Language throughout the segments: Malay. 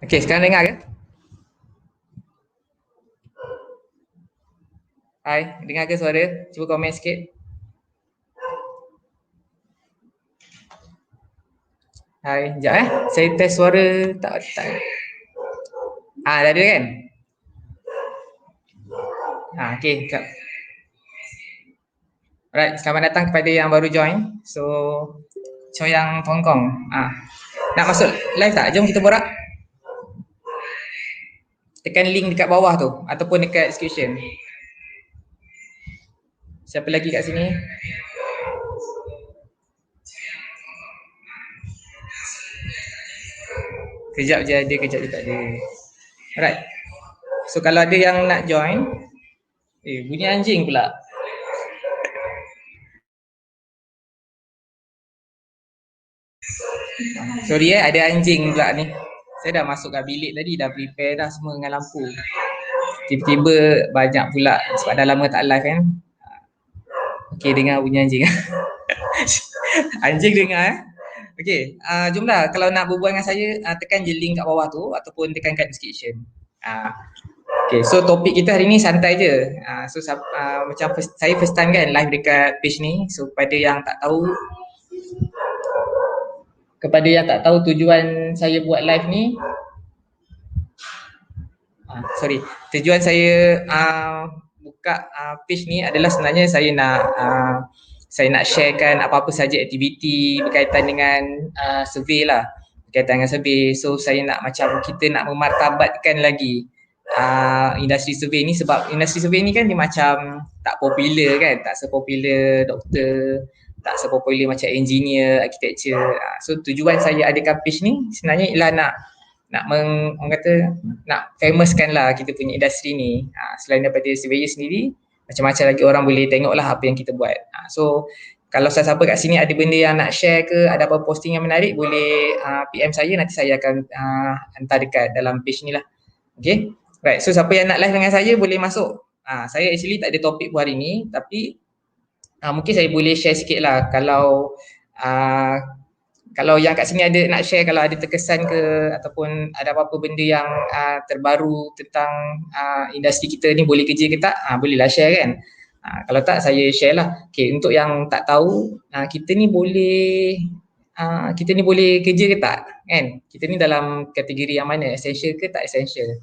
Okey, sekarang dengar ke? Hai, dengar ke suara? Cuba komen sikit. Hai, sekejap Saya test suara tak. Dah ada kan? Okey, sekejap. Alright, selamat datang kepada yang baru join. So, Choyang Hong Kong. Nak masuk live tak? Jom kita borak. Tekan link dekat bawah tu ataupun dekat description. Siapa lagi kat sini? Kejap je ada, kejap je tak ada. Alright. So kalau ada yang nak join, bunyi anjing pula. Sorry ada anjing pula ni. Saya dah masuk kat bilik tadi, dah prepare dah semua dengan lampu. Tiba-tiba banyak pula sebab dah lama tak live kan. Okey, dengar bunyi anjing. Anjing dengar Okey, jomlah kalau nak berbual dengan saya, tekan je link kat bawah tu ataupun tekan kat description. Okay, so topik kita hari ni santai je. Macam saya first time kan live dekat page ni. So kepada yang tak tahu tujuan saya buat live ni, tujuan saya buka page ni adalah sebenarnya saya nak sharekan apa-apa saja aktiviti berkaitan dengan survey lah, berkaitan dengan survey. So saya nak kita nak memartabatkan lagi industri survey ni, sebab industri survey ni kan dia macam tak popular kan, tak sepopular doktor, tak sepopular macam engineer, architecture. So tujuan saya adakan page ni sebenarnya ialah orang kata nak famouskan lah kita punya industri ni. Selain daripada surveyor sendiri, macam-macam lagi orang boleh tengok lah apa yang kita buat. So kalau siapa kat sini ada benda yang nak share ke, ada apa posting yang menarik, boleh PM saya, nanti saya akan hantar dekat dalam page ni lah. Okay, right. So siapa yang nak live dengan saya boleh masuk. Saya actually tak ada topik buat hari ni, tapi mungkin saya boleh share sikit lah. Kalau yang kat sini ada nak share, kalau ada terkesan ke ataupun ada apa-apa benda yang terbaru tentang industri kita ni, boleh kerja ke tak, bolehlah share kan. Kalau tak, saya share lah. Okay, untuk yang tak tahu, kita ni boleh kerja ke tak kan? Kita ni dalam kategori yang mana, essential ke tak essential?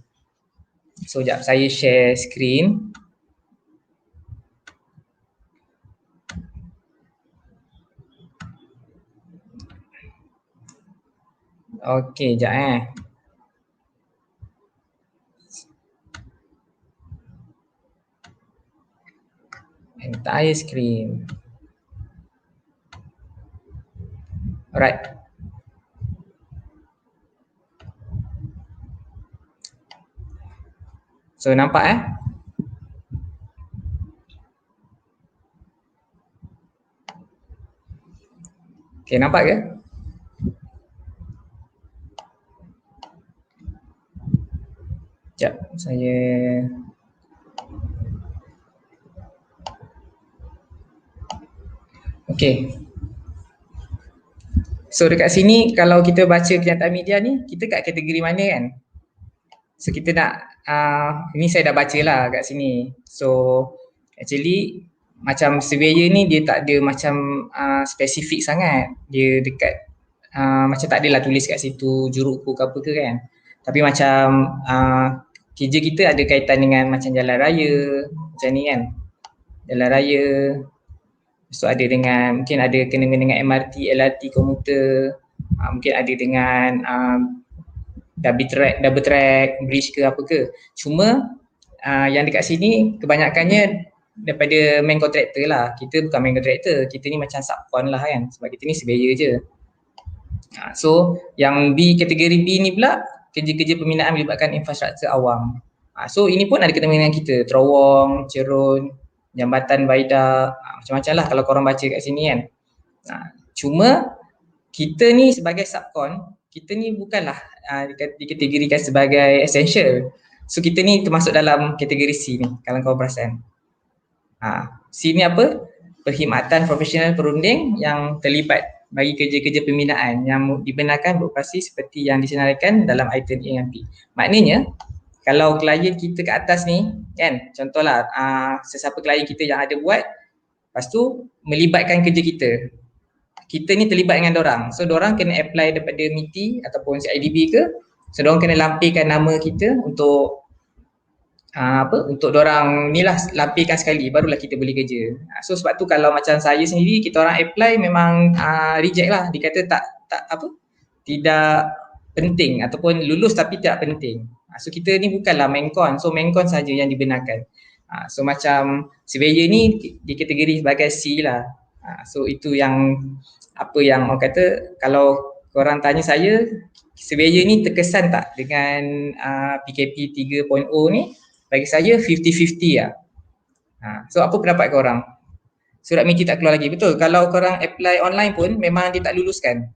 So sekejap saya share screen. Okey, sekejap entire screen. Alright. So nampak Okay, nampak ke? Sekejap, saya Okay. So dekat sini kalau kita baca kenyataan media ni, kita kat kategori mana kan? So kita nak, ini saya dah baca lah kat sini. So actually macam surveyor ni dia tak ada macam spesifik sangat. Dia dekat macam tak adalah tulis kat situ juruku ke apa ke kan. Tapi macam kerja kita ada kaitan dengan macam jalan raya, macam ni kan. Jalan raya. So ada dengan, mungkin ada kena dengan MRT, LRT, komuter. Mungkin ada dengan double track, bridge ke apa ke. Cuma yang dekat sini kebanyakannya daripada main contractor lah. Kita bukan main contractor, kita ni macam subcon lah kan, sebab kita ni surveyor je. So yang B, kategori B ni pula kerja-kerja pembinaan melibatkan infrastruktur awam. So ini pun ada kena dengan kita, terowong, cerun, jambatan viaduct, macam-macam lah kalau korang baca kat sini kan. Cuma kita ni sebagai subcon, kita ni bukanlah dikategorikan sebagai essential. So kita ni termasuk dalam kategori C ni, kalau kau perasan. C ni apa? Perkhidmatan profesional perunding yang terlibat bagi kerja-kerja pembinaan yang dibenarkan beroperasi seperti yang disenaraikan dalam item EMP. Maknanya kalau klien kita kat atas ni kan, contohlah sesiapa klien kita yang ada buat, lepas tu melibatkan kerja kita ni terlibat dengan dorang. So dorang kena apply daripada MITI ataupun CIDB ke, so dorang kena lampirkan nama kita untuk untuk dorang ni lah lampirkan sekali barulah kita boleh kerja. So sebab tu kalau macam saya sendiri, kita orang apply memang reject lah, dikata tak apa, tidak penting ataupun lulus tapi tidak penting. So kita ni bukanlah Mencon, so Mencon saja yang dibenarkan. So macam surveyor ni dikategori sebagai C lah. So itu yang apa yang orang kata, kalau korang tanya saya, surveyor ni terkesan tak dengan PKP 3.0 ni? Bagi saya 50-50 lah. So apa pendapat korang? Surat MITI tak keluar lagi. Betul, kalau korang apply online pun memang dia tak luluskan.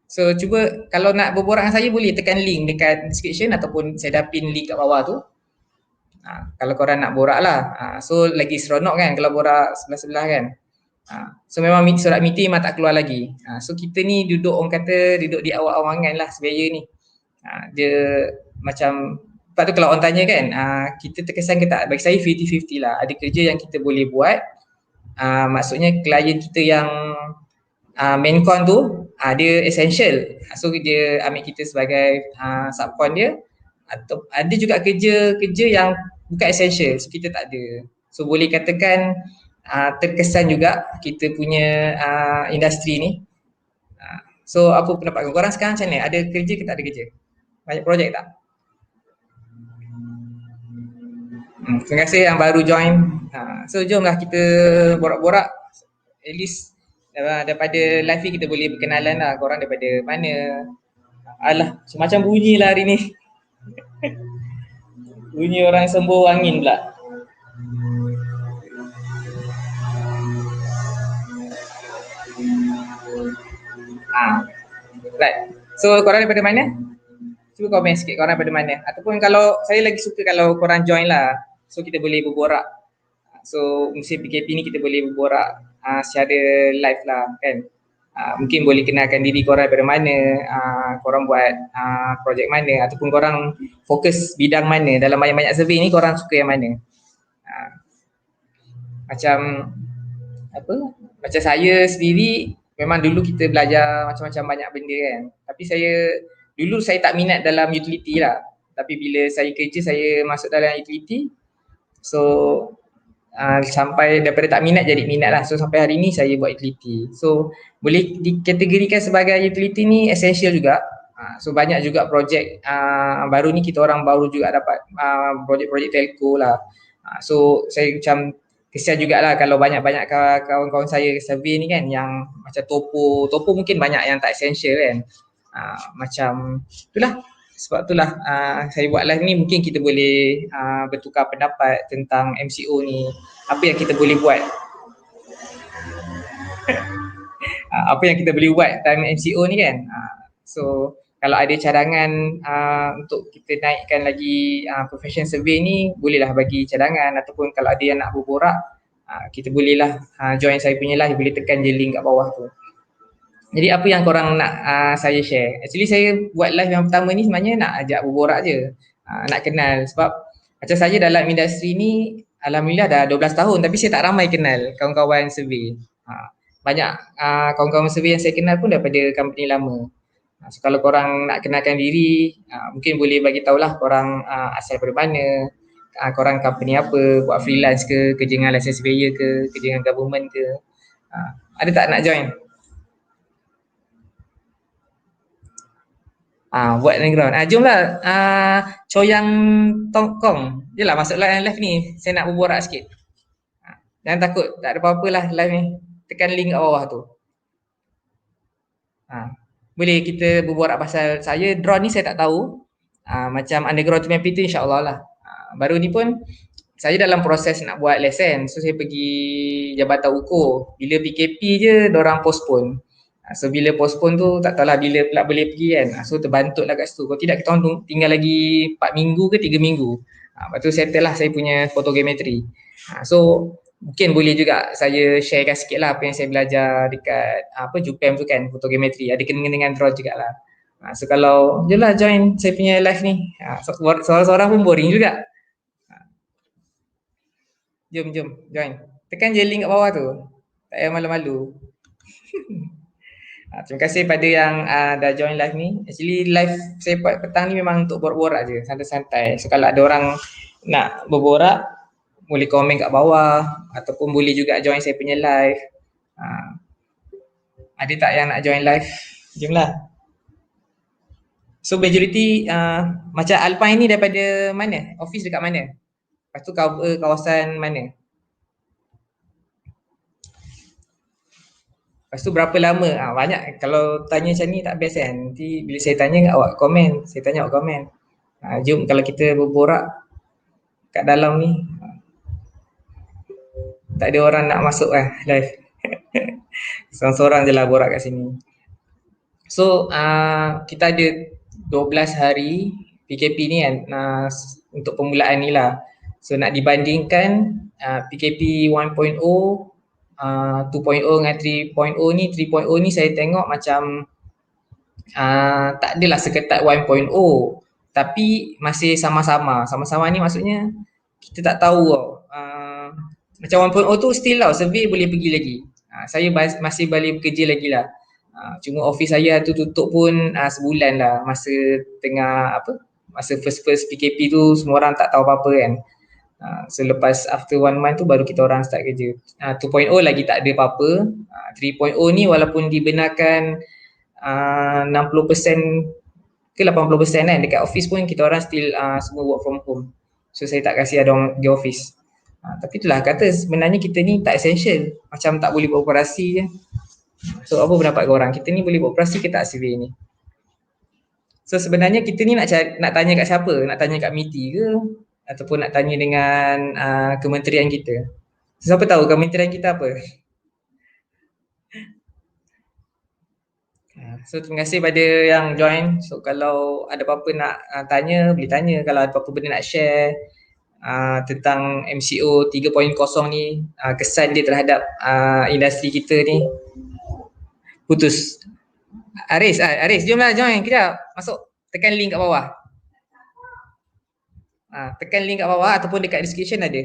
So cuba kalau nak berborak dengan saya, boleh tekan link dekat description ataupun saya dah pin link kat bawah tu. Kalau korang nak borak lah. So lagi seronok kan kalau borak sebelah-sebelah kan. So memang surat MITI memang tak keluar lagi. So kita ni duduk, orang kata duduk di awang-awangan lah surveyor ni. Dia macam, sebab tu kalau orang tanya kan, kita terkesan ke tak? Bagi saya 50-50 lah. Ada kerja yang kita boleh buat, maksudnya klien kita yang Mencon tu, dia essential. So dia ambil kita sebagai subcon dia. Atau ada juga kerja-kerja yang bukan essential, so kita tak ada. So boleh katakan terkesan juga kita punya industri ni. So apa pendapat korang sekarang macam mana? Ada kerja ke tak ada kerja? Banyak projek tak? Terima kasih yang baru join. So jomlah kita borak-borak. At least daripada live ni kita boleh berkenalan lah, korang daripada mana. Alah, semacam bunyi lah hari ni. Bunyi orang sembuh angin pula. Right. So korang daripada mana? Cuba komen sikit korang daripada mana. Ataupun kalau saya lagi suka kalau korang join lah, so kita boleh berborak. So musim PKP ni kita boleh berborak secara live lah kan. Mungkin boleh kenalkan diri korang daripada mana, korang buat projek mana, ataupun korang fokus bidang mana. Dalam banyak-banyak survey ni korang suka yang mana. Macam apa, macam saya sendiri memang dulu kita belajar macam-macam banyak benda kan. Tapi dulu saya tak minat dalam utility lah. Tapi bila saya kerja, saya masuk dalam utility. So sampai daripada tak minat jadi minat lah. So sampai hari ni saya buat utility. So boleh dikategorikan sebagai utility ni essential juga. So banyak juga projek baru ni, kita orang baru juga dapat projek-projek telco lah. So saya macam kesian jugalah kalau banyak-banyak kawan-kawan saya survey ni kan, yang macam topo mungkin banyak yang tak essential kan. Macam itulah, sebab itulah saya buat live ni, mungkin kita boleh bertukar pendapat tentang MCO ni, apa yang kita boleh buat. Apa yang kita boleh buat dalam MCO ni kan. So kalau ada cadangan untuk kita naikkan lagi profession survey ni, bolehlah bagi cadangan. Ataupun kalau ada yang nak berborak, kita bolehlah join saya punya live, boleh tekan je link kat bawah tu. Jadi apa yang korang nak saya share? Actually saya buat live yang pertama ni sebenarnya nak ajak berborak je, nak kenal. Sebab macam saya dalam industri ni alhamdulillah dah 12 tahun, tapi saya tak ramai kenal kawan-kawan survey. Banyak kawan-kawan survey yang saya kenal pun daripada company lama. So kalau korang nak kenalkan diri, mungkin boleh bagi tahulah korang asal dari mana, korang company apa, buat freelance ke, kerja dengan license surveyor ke, kerja dengan government ke. Ada tak nak join? Buat underground. Jomlah Choyang Tongkong. Jelah masuk live ni. Saya nak berborak sikit. Jangan takut, tak ada apa-apa lah live ni. Tekan link kat bawah tu. Boleh kita berborak pasal saya. Drone ni saya tak tahu. Macam underground tu tu insyaAllah lah. Baru ni pun saya dalam proses nak buat lesen. So saya pergi Jabatan Ukur. Bila PKP je, dorang postpone. So bila postpone tu tak tahulah bila pula boleh pergi kan. So terbantuk lah kat situ. Kalau tidak kita orang tinggal lagi 4 minggu ke 3 minggu. Lepas tu settle lah saya punya fotogrametri. So Mungkin boleh juga saya sharekan sikit lah apa yang saya belajar dekat JUPAM tu kan, fotogrametri. Ada kena dengan drone jugalah. So kalau je lah join saya punya live ni. Seorang-seorang pun boring juga. Jom join. Tekan je link kat bawah tu. Tak payah malu-malu. Terima kasih pada yang dah join live ni. Actually live saya buat petang ni memang untuk borak-borak je, santai-santai. So kalau ada orang nak berborak, boleh komen kat bawah ataupun boleh juga join saya punya live. Ada tak yang nak join live? Jomlah. So majority macam Alpine ni daripada mana? Office dekat mana? Lepas tu cover kawasan mana? Lepas tu berapa lama? Banyak. Kalau tanya macam ni tak best kan. Nanti bila saya tanya awak komen. Saya tanya awak komen. Jom kalau kita berborak kat dalam ni. Tak ada orang nak masuk live. Seorang-seorang je lah borak kat sini. So kita ada 12 hari PKP ni kan untuk permulaan ni lah. So nak dibandingkan PKP 1.0, 2.0 dengan 3.0 ni. 3.0 ni saya tengok macam tak adalah seketat 1.0, tapi masih sama-sama. Sama-sama ni maksudnya kita tak tahu tau. Macam 1.0 tu still tau, survey boleh pergi lagi. Saya masih balik bekerja lagi lah. Cuma office saya tu tutup pun sebulan lah, masa tengah masa first PKP tu semua orang tak tahu apa-apa kan. So lepas after 1 month tu baru kita orang start kerja. 2.0 lagi tak ada apa-apa. 3.0 ni walaupun dibenarkan 60% ke 80% kan dekat office pun kita orang still semua work from home. So saya tak kasih ada orang di office. Tapi itulah kata sebenarnya kita ni tak essential, macam tak boleh beroperasi je. So apa pendapat korang? Kita ni boleh beroperasi ke tak survey ni? So sebenarnya kita ni nak tanya kat siapa? Nak tanya kat MITI ke? Ataupun nak tanya dengan kementerian kita? Siapa tahu kementerian kita apa? So terima kasih pada yang join. So kalau ada apa-apa nak tanya, boleh tanya. Kalau ada apa-apa benda nak share tentang MCO 3.0 ni, kesan dia terhadap industri kita ni. Putus. Aris, jomlah join kejap. Masuk, tekan link kat bawah. Tekan link kat bawah ataupun dekat description ada.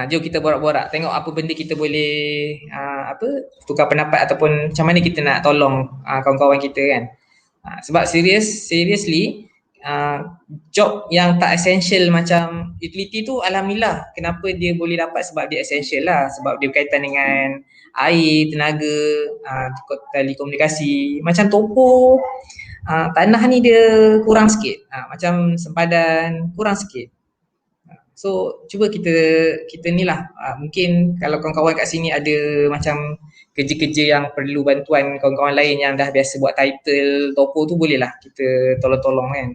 Jom kita borak-borak. Tengok apa benda kita boleh tukar pendapat ataupun macam mana kita nak tolong kawan-kawan kita kan. Sebab seriously job yang tak essential macam utility tu, alhamdulillah kenapa dia boleh dapat, sebab dia essential lah, sebab dia berkaitan dengan air, tenaga, telekomunikasi. Macam topo, tanah ni dia kurang sikit, macam sempadan kurang sikit. So cuba kita ni lah, mungkin kalau kawan-kawan kat sini ada macam kerja-kerja yang perlu bantuan kawan-kawan lain yang dah biasa buat title topo tu, boleh lah kita tolong-tolong kan.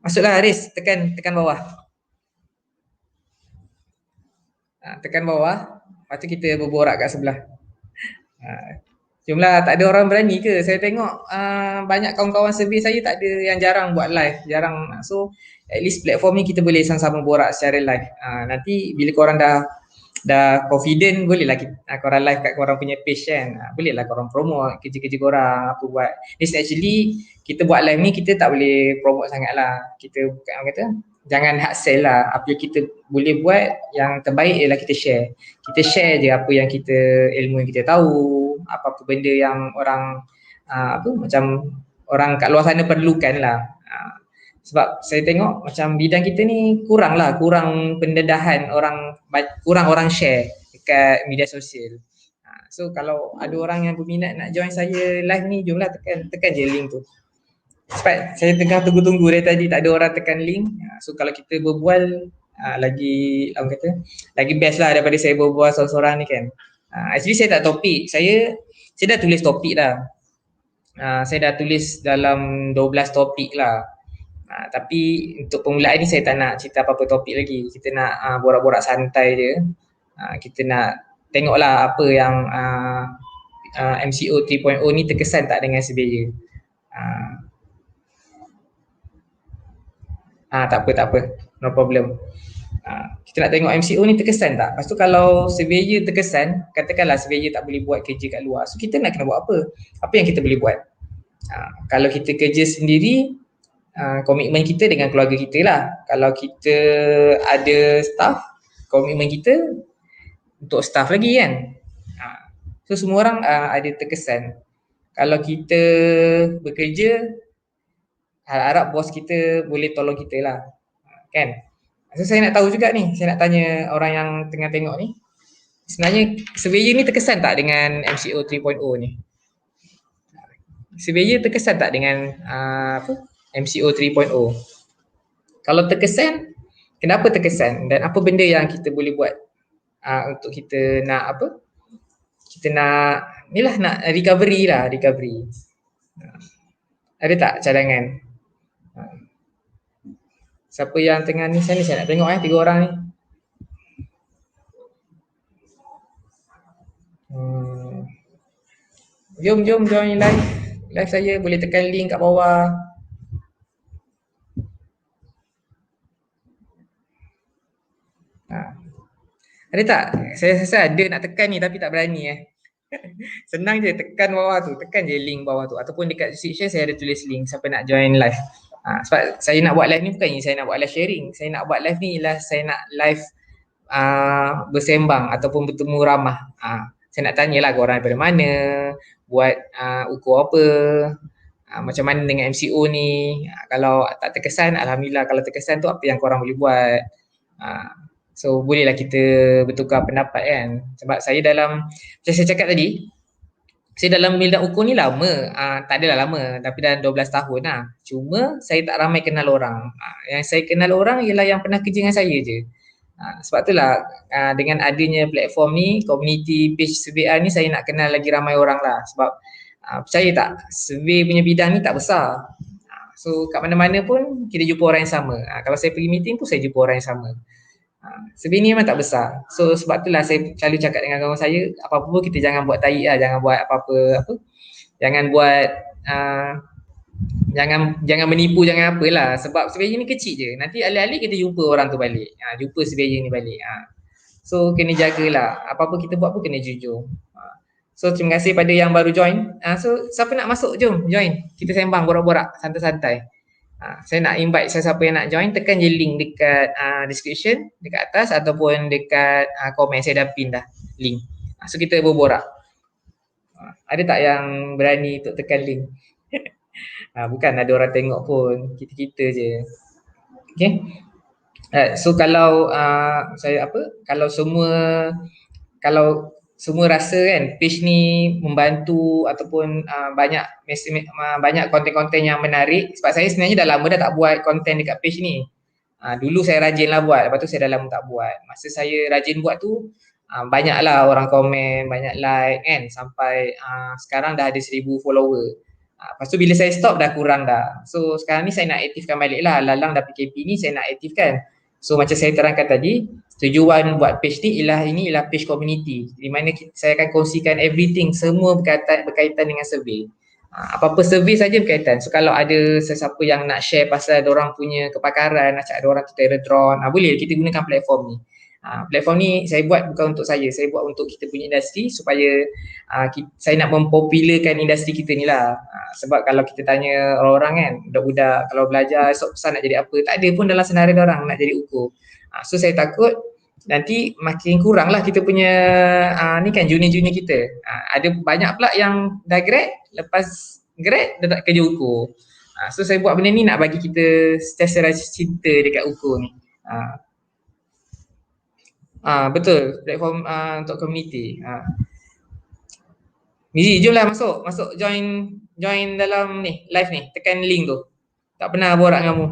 Masuklah Haris, tekan bawah. Tekan bawah, lepas tu kita berborak kat sebelah. Jomlah, tak ada orang berani ke? Saya tengok banyak kawan-kawan survey saya tak ada yang jarang buat live, jarang. So at least platform ni kita boleh sama-sama borak secara live. Nanti bila korang dah confident, bolehlah korang live kat korang punya page kan. Bolehlah korang promote kerja-kerja korang, apa buat. This actually kita buat live ni kita tak boleh promote sangat lah. Kita orang kata jangan hard sell lah. Apa yang kita boleh buat yang terbaik ialah kita share. Kita share je apa yang kita, ilmu yang kita tahu, apa-apa benda yang orang macam orang kat luar sana perlukan lah. Sebab saya tengok macam bidang kita ni kurang pendedahan orang, kurang orang share dekat media sosial. So kalau ada orang yang berminat nak join saya live ni, jomlah tekan je link tu. Sebab saya tengah tunggu-tunggu dari tadi tak ada orang tekan link. So kalau kita berbual lagi best lah daripada saya berbual seorang-seorang ni kan. Actually saya tak topik. Saya dah tulis topik dah. Saya dah tulis dalam 12 topik lah. Tapi untuk permulaan ni saya tak nak cerita apa-apa topik lagi. Kita nak borak-borak santai je. Kita nak tengoklah apa yang MCO 3.0 ni terkesan tak dengan sebaya. Tak apa, no problem. Kita nak tengok MCO ni terkesan tak. Lepas tu kalau surveyor terkesan, katakanlah surveyor tak boleh buat kerja kat luar, so kita nak kena buat apa? Apa yang kita boleh buat? Kalau kita kerja sendiri, komitmen kita dengan keluarga kita lah. Kalau kita ada staff, komitmen kita untuk staff lagi kan. So semua orang ada terkesan. Kalau kita bekerja, harap bos kita boleh tolong kita lah, kan. So saya nak tahu juga ni, saya nak tanya orang yang tengah tengok ni, sebenarnya surveyor ni terkesan tak dengan MCO 3.0 ni? Surveyor terkesan tak dengan MCO 3.0? Kalau terkesan, kenapa terkesan dan apa benda yang kita boleh buat untuk kita nak apa? Kita nak inilah, nak recovery. Ada tak cadangan? Siapa yang tengah ni, saya nak tengok 3 orang ni. Jom join live saya, boleh tekan link kat bawah. Ada tak? Saya rasa ada nak tekan ni tapi tak berani Senang je, tekan bawah tu, tekan je link bawah tu, ataupun dekat description saya ada tulis link siapa nak join live. Sebab saya nak buat live ni bukannya saya nak buat live sharing. Saya nak buat live ni ialah saya nak live bersembang ataupun bertemu ramah. Saya nak tanyalah korang daripada mana, buat ukur apa, macam mana dengan MCO ni. Kalau tak terkesan, alhamdulillah. Kalau terkesan tu apa yang korang boleh buat. So bolehlah kita bertukar pendapat kan. Sebab saya dalam, macam saya cakap tadi, saya dalam bidang ukur ni lama, tak adalah lama, tapi dalam 12 tahun lah. Cuma saya tak ramai kenal orang. Yang saya kenal orang ialah yang pernah kerja dengan saya je. Sebab itulah dengan adanya platform ni, community page survey ni, saya nak kenal lagi ramai orang lah. Sebab percaya tak, survey punya bidang ni tak besar. So kat mana-mana pun kita jumpa orang yang sama. Kalau saya pergi meeting pun saya jumpa orang yang sama. Survey ni memang tak besar. So sebab itulah saya selalu cakap dengan kawan saya, apa-apa pun kita jangan buat tarik lah, jangan buat apa-apa, jangan buat jangan menipu, jangan apalah. Sebab survey ni kecil je. Nanti alih-alih kita jumpa orang tu balik. Jumpa survey ni balik. So kena jagalah. Apa-apa kita buat pun kena jujur. So terima kasih pada yang baru join. So siapa nak masuk, jom join. Kita sembang, borak-borak, santai-santai. Saya nak invite siapa yang nak join, tekan je link dekat description dekat atas ataupun dekat komen, saya dah pin dah link. So kita berborak. Ada tak yang berani untuk tekan link? Bukan ada orang tengok pun, kita-kita je. Okay. So kalau kalau semua rasa kan page ni membantu ataupun banyak konten-konten yang menarik. Sebab saya sebenarnya dah lama dah tak buat konten dekat page ni. Dulu saya rajin lah buat, lepas tu saya dah lama tak buat. Masa saya rajin buat tu banyaklah orang komen, banyak like kan, sampai sekarang dah ada 1,000 follower. Lepas tu bila saya stop dah kurang dah. So sekarang ni saya nak aktifkan balik lah. Lalang dah PKP ni saya nak aktifkan. So macam saya terangkan tadi, tujuan buat page ni ialah page community, di mana saya akan kongsikan everything, semua berkaitan dengan survey. Apa-apa survey saja berkaitan. So kalau ada sesiapa yang nak share pasal orang punya kepakaran, nak cakap orang tu teledrawn, boleh kita gunakan platform ni. Platform ni saya buat bukan untuk saya buat untuk kita punya industri, supaya saya nak mempopularkan industri kita ni lah. Sebab kalau kita tanya orang-orang kan, budak-budak kalau belajar esok besar nak jadi apa, tak ada pun dalam senarai orang nak jadi ukur. So saya takut nanti makin kurang lah kita punya ni kan, junior-junior kita. Ada banyak pula yang dah grad, lepas grad dah tak kerja ukur. So saya buat benda ni nak bagi kita sentiasa rasa cinta dekat ukur ni. Betul, platform untuk community. Mizi, jomlah masuk join dalam ni live ni, tekan link tu. Tak pernah borak dengan kamu.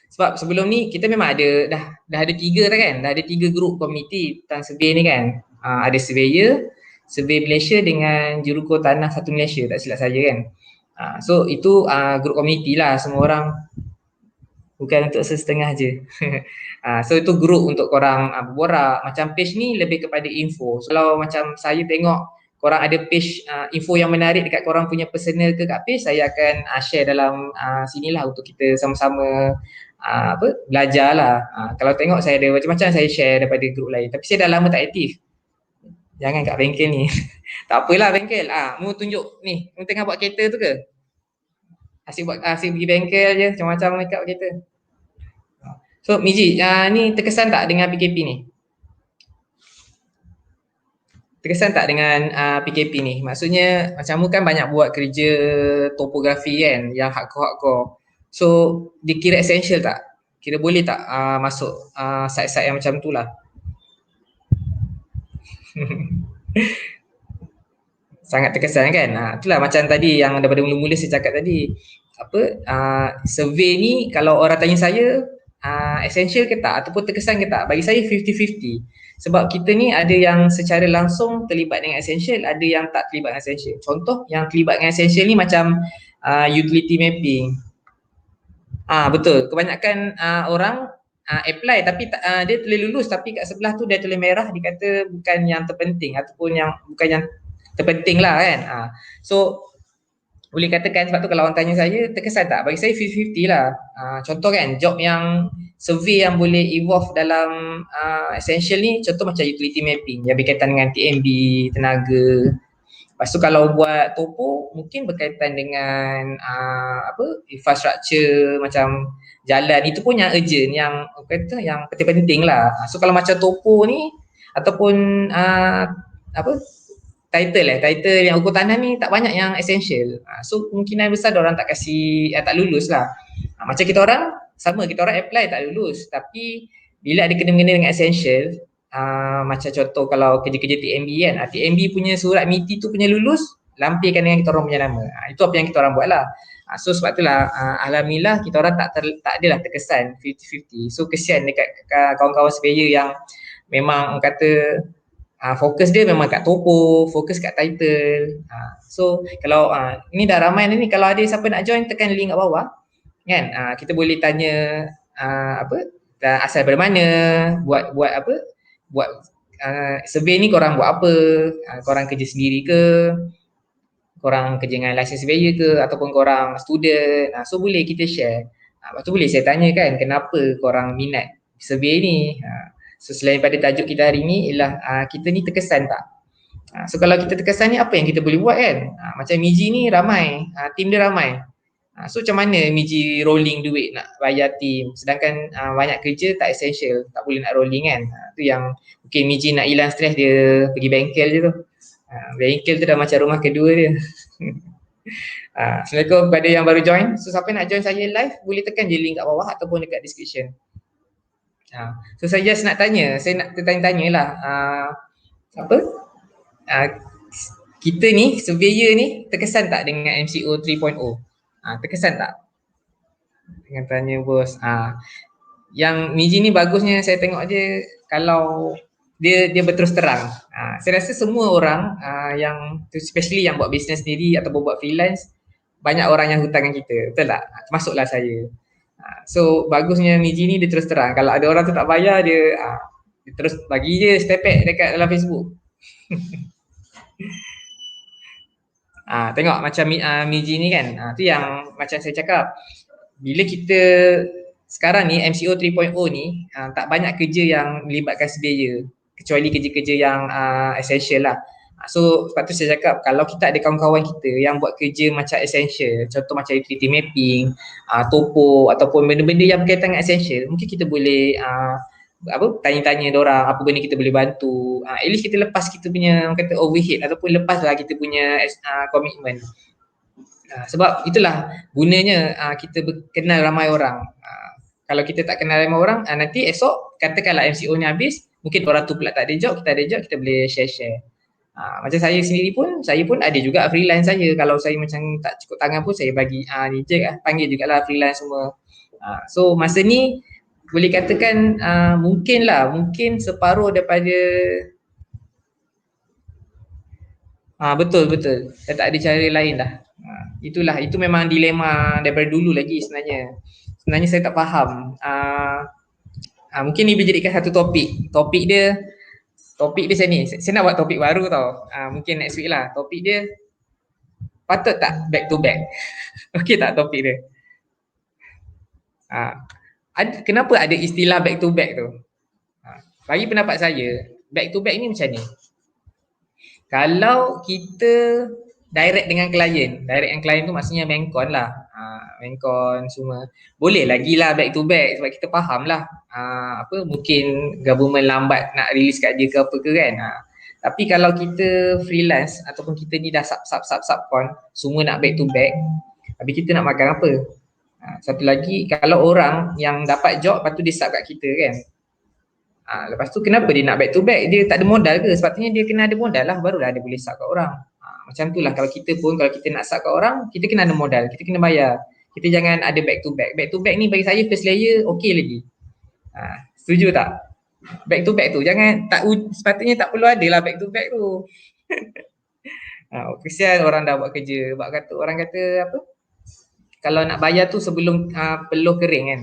Sebab sebelum ni kita memang ada dah ada 3 dah kan, dah ada 3 grup community tentang survey ni kan. Ada surveyor, survey Malaysia dengan jurukur tanah 1 Malaysia, tak silap saya kan. So itu grup community lah, semua orang, bukan untuk setengah je. So itu grup untuk korang berborak. Macam page ni lebih kepada info. So, kalau macam saya tengok korang ada page info yang menarik dekat korang punya personal ke kat page, saya akan share dalam sini lah untuk kita sama-sama belajar lah. Kalau tengok saya ada macam-macam saya share daripada grup lain. Tapi saya dah lama tak aktif. Jangan kat bengkel ni. Tak apalah bengkel. Mu tunjuk ni, mu tengah buat kereta tu ke? Asyik pergi bengkel je, macam-macam makeup kereta. So Miji, ni terkesan tak dengan PKP ni? Terkesan tak dengan PKP ni? Maksudnya macam mu kan banyak buat kerja topografi kan, yang hardcore-hardcore. So dikira essential tak? Kira boleh tak masuk site-site yang macam tu lah? Sangat terkesan kan? Itulah macam tadi yang daripada mula-mula saya cakap tadi. Survey ni kalau orang tanya saya essential ke tak ataupun terkesan ke tak, bagi saya 50-50. Sebab kita ni ada yang secara langsung terlibat dengan essential, ada yang tak terlibat dengan essential. Contoh yang terlibat dengan essential ni macam utility mapping. Betul, kebanyakan orang apply tapi dia tulis lulus tapi kat sebelah tu dia tulis merah, dia kata bukan yang terpenting ataupun yang bukan yang terpenting lah kan. So boleh katakan sebab tu kalau orang tanya saya terkesan tak, bagi saya 50-50 lah. Contoh kan job yang survey yang boleh evolve dalam essential ni, contoh macam utility mapping yang berkaitan dengan TMB, tenaga. Lepas tu kalau buat topo mungkin berkaitan dengan infrastructure macam jalan, itu pun yang urgent, yang kata yang penting-penting lah. So kalau macam topo ni ataupun title yang ukur tanah ni tak banyak yang essential. So kemungkinan besar orang tak kasih tak lulus lah. Macam kita orang sama, kita orang apply tak lulus, tapi bila ada kena-mengena dengan essential, macam contoh kalau kerja-kerja TMB kan, TMB punya surat MITI tu punya lulus, lampirkan dengan kita orang punya nama. Itu apa yang kita orang buat lah. So sebab itulah alhamdulillah kita orang tak adalah terkesan 50-50. So kesian dekat kawan-kawan surveyor yang memang kata fokus dia memang kat topo, fokus kat title. So kalau ini dah ramai ni, kalau ada siapa nak join tekan link kat bawah kan. Kita boleh tanya asal dari mana, buat survey ni korang buat apa, korang kerja sendiri ke, korang kerja dengan license surveyor ke, ataupun korang student. So boleh kita share. Lepas tu boleh saya tanya kan, kenapa korang minat survey ni. So selain pada tajuk kita hari ni ialah kita ni terkesan tak. So kalau kita terkesan ni apa yang kita boleh buat kan. Macam Miji ni ramai, tim dia ramai. So macam mana Miji rolling duit nak bayar tim, sedangkan banyak kerja tak essential, tak boleh nak rolling kan. Tu yang mungkin Miji nak hilang stres, dia pergi bengkel je tu. Bengkel tu dah macam rumah kedua dia. Assalamualaikum kepada yang baru join. So siapa nak join saya live boleh tekan je link kat bawah ataupun dekat description. So saya just nak tanya, saya nak tanya-tanya lah, kita ni surveyor ni terkesan tak dengan MCO 3.0? Terkesan tak? Dengan tanya bos. Yang Miji ni bagusnya saya tengok dia kalau dia berterus terang. Saya rasa semua orang yang especially yang buat bisnes sendiri ataupun buat freelance, banyak orang yang hutang dengan kita, betul tak? Termasuklah saya. So bagusnya Miji ni dia terus terang. Kalau ada orang tu tak bayar, dia terus bagi je stepek dekat dalam Facebook. Tengok macam Miji ni kan, tu yang macam saya cakap, bila kita sekarang ni MCO 3.0 ni tak banyak kerja yang melibatkan surveyor, kecuali kerja-kerja yang essential lah. So sebab tu saya cakap kalau kita ada kawan-kawan kita yang buat kerja macam essential, contoh macam utility mapping, topo ataupun benda-benda yang berkaitan dengan essential, mungkin kita boleh tanya-tanya diorang apa benda kita boleh bantu. At least kita lepas kita punya kata overhead ataupun lepaslah kita punya komitmen. Sebab itulah gunanya kita kenal ramai orang. Kalau kita tak kenal ramai orang, nanti esok katakanlah MCO ni habis, mungkin orang tu pula tak ada job, kita ada job, kita boleh share-share. Macam saya sendiri pun, saya pun ada juga freelance saya. Kalau saya macam tak cukup tangan pun saya bagi reject panggil jugalah freelance semua. So masa ni boleh katakan mungkin separuh daripada betul. Dah tak ada cara lain dah. Itu memang dilema daripada dulu lagi sebenarnya. Sebenarnya saya tak faham. Mungkin ni dijadikan satu topik dia macam ni. Saya nak buat topik baru tau. Mungkin next week lah. Topik dia patut tak back to back. Okey tak topik dia? kenapa ada istilah back to back tu? Bagi pendapat saya, back to back ni macam ni. Kalau kita direct dengan klien, direct dengan klien tu maksudnya Mencon lah. Mencon semua. Boleh lagi lah back to back sebab kita faham lah. Apa mungkin government lambat nak release kat dia ke apa ke kan. Tapi kalau kita freelance ataupun kita ni dah subcon, semua nak back to back, habis kita nak makan apa? Satu lagi, kalau orang yang dapat job lepas tu dia sub kat kita kan. Lepas tu kenapa dia nak back to back? Dia tak ada modal ke? Sepatutnya dia kena ada modal lah, barulah dia boleh sub kat orang. Macam tu lah kalau kita pun, kalau kita nak sub kat orang, kita kena ada modal, kita kena bayar. Kita jangan ada back to back. Back to back ni bagi saya first layer okey lagi. Setuju tak? Back to back tu jangan, tak, sepatutnya tak perlu ada lah back to back tu. Kesian orang dah buat kerja. Sebab kata orang kata apa? Kalau nak bayar tu sebelum peluh kering kan.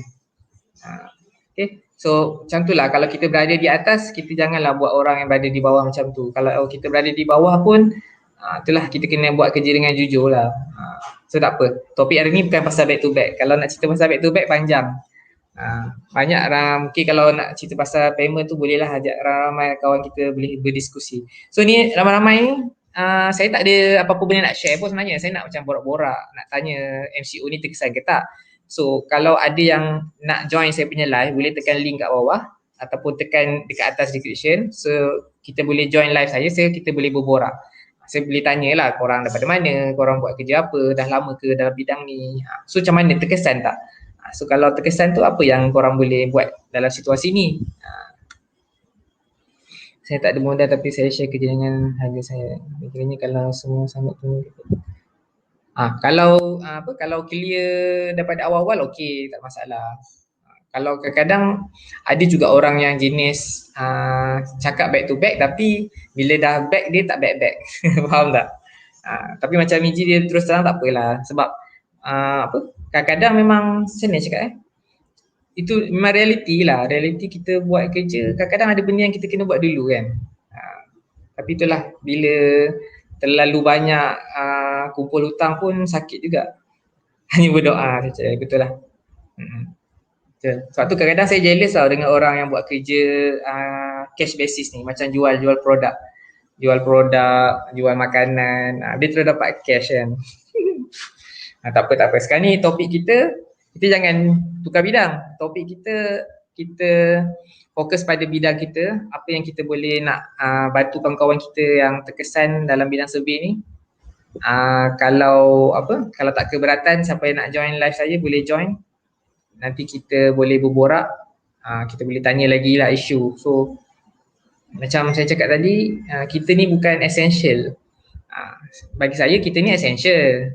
Okay. So macam tu lah, kalau kita berada di atas, kita janganlah buat orang yang berada di bawah macam tu. Kalau kita berada di bawah pun, itulah kita kena buat kerja dengan jujur lah. So tak apa, topik hari ni bukan pasal back to back. Kalau nak cerita pasal back to back panjang. Banyak mungkin kalau nak cerita pasal payment tu bolehlah ajak ramai kawan kita boleh berdiskusi. So ni ramai-ramai ni saya tak ada apa-apa benda nak share pun sebenarnya. Saya nak macam borak-borak, nak tanya MCO ni terkesan ke tak. So kalau ada yang nak join saya punya live, boleh tekan link kat bawah ataupun tekan dekat atas description. So kita boleh join live saya, kita boleh berborak. Saya boleh tanyalah korang daripada mana, korang buat kerja apa, dah lama ke dalam bidang ni. So macam mana, terkesan tak? So kalau terkesan tu apa yang korang boleh buat dalam situasi ni? Saya tak ada modal tapi saya share kerja dengan harga saya. Kiranya kalau semua sangat tu. Kalau clear daripada awal-awal okey, tak masalah. Kalau kadang-kadang ada juga orang yang jenis cakap back to back tapi bila dah back dia tak back. Faham tak? Tapi macam Miji dia terus terang tak apalah sebab kadang-kadang memang macam ni cakap itu memang realiti lah. Realiti kita buat kerja kadang-kadang ada benda yang kita kena buat dulu kan. Tapi itulah, bila terlalu banyak kumpul hutang pun sakit juga. Hanya berdoa saja, betul lah. Sebab tu kadang-kadang saya jealous tau dengan orang yang buat kerja cash basis ni, macam jual produk, jual makanan, dia terus dapat cash kan. Tak apa. Sekarang ni topik kita jangan tukar bidang. Topik kita fokus pada bidang kita, apa yang kita boleh nak bantu kawan-kawan kita yang terkesan dalam bidang survey ni. Kalau tak keberatan, siapa yang nak join live saya boleh join. Nanti kita boleh berborak, kita boleh tanya lagi lah isu. So macam saya cakap tadi, kita ni bukan essential. Bagi saya kita ni essential,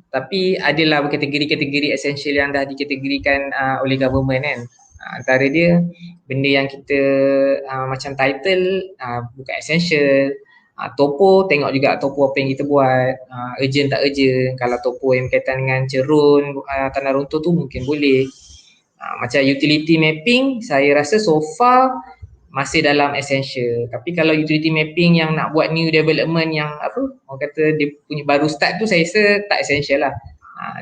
tapi adalah kategori-kategori essential yang dah dikategorikan oleh government kan. Antara dia benda yang kita macam title bukan essential. Topo, tengok juga topo apa yang kita buat, urgent tak urgent. Kalau topo yang berkaitan dengan cerun, tanah runtuh tu mungkin boleh. Macam utility mapping, saya rasa so far masih dalam essential. Tapi kalau utility mapping yang nak buat new development yang orang kata dia punya baru start tu, saya rasa tak essential lah.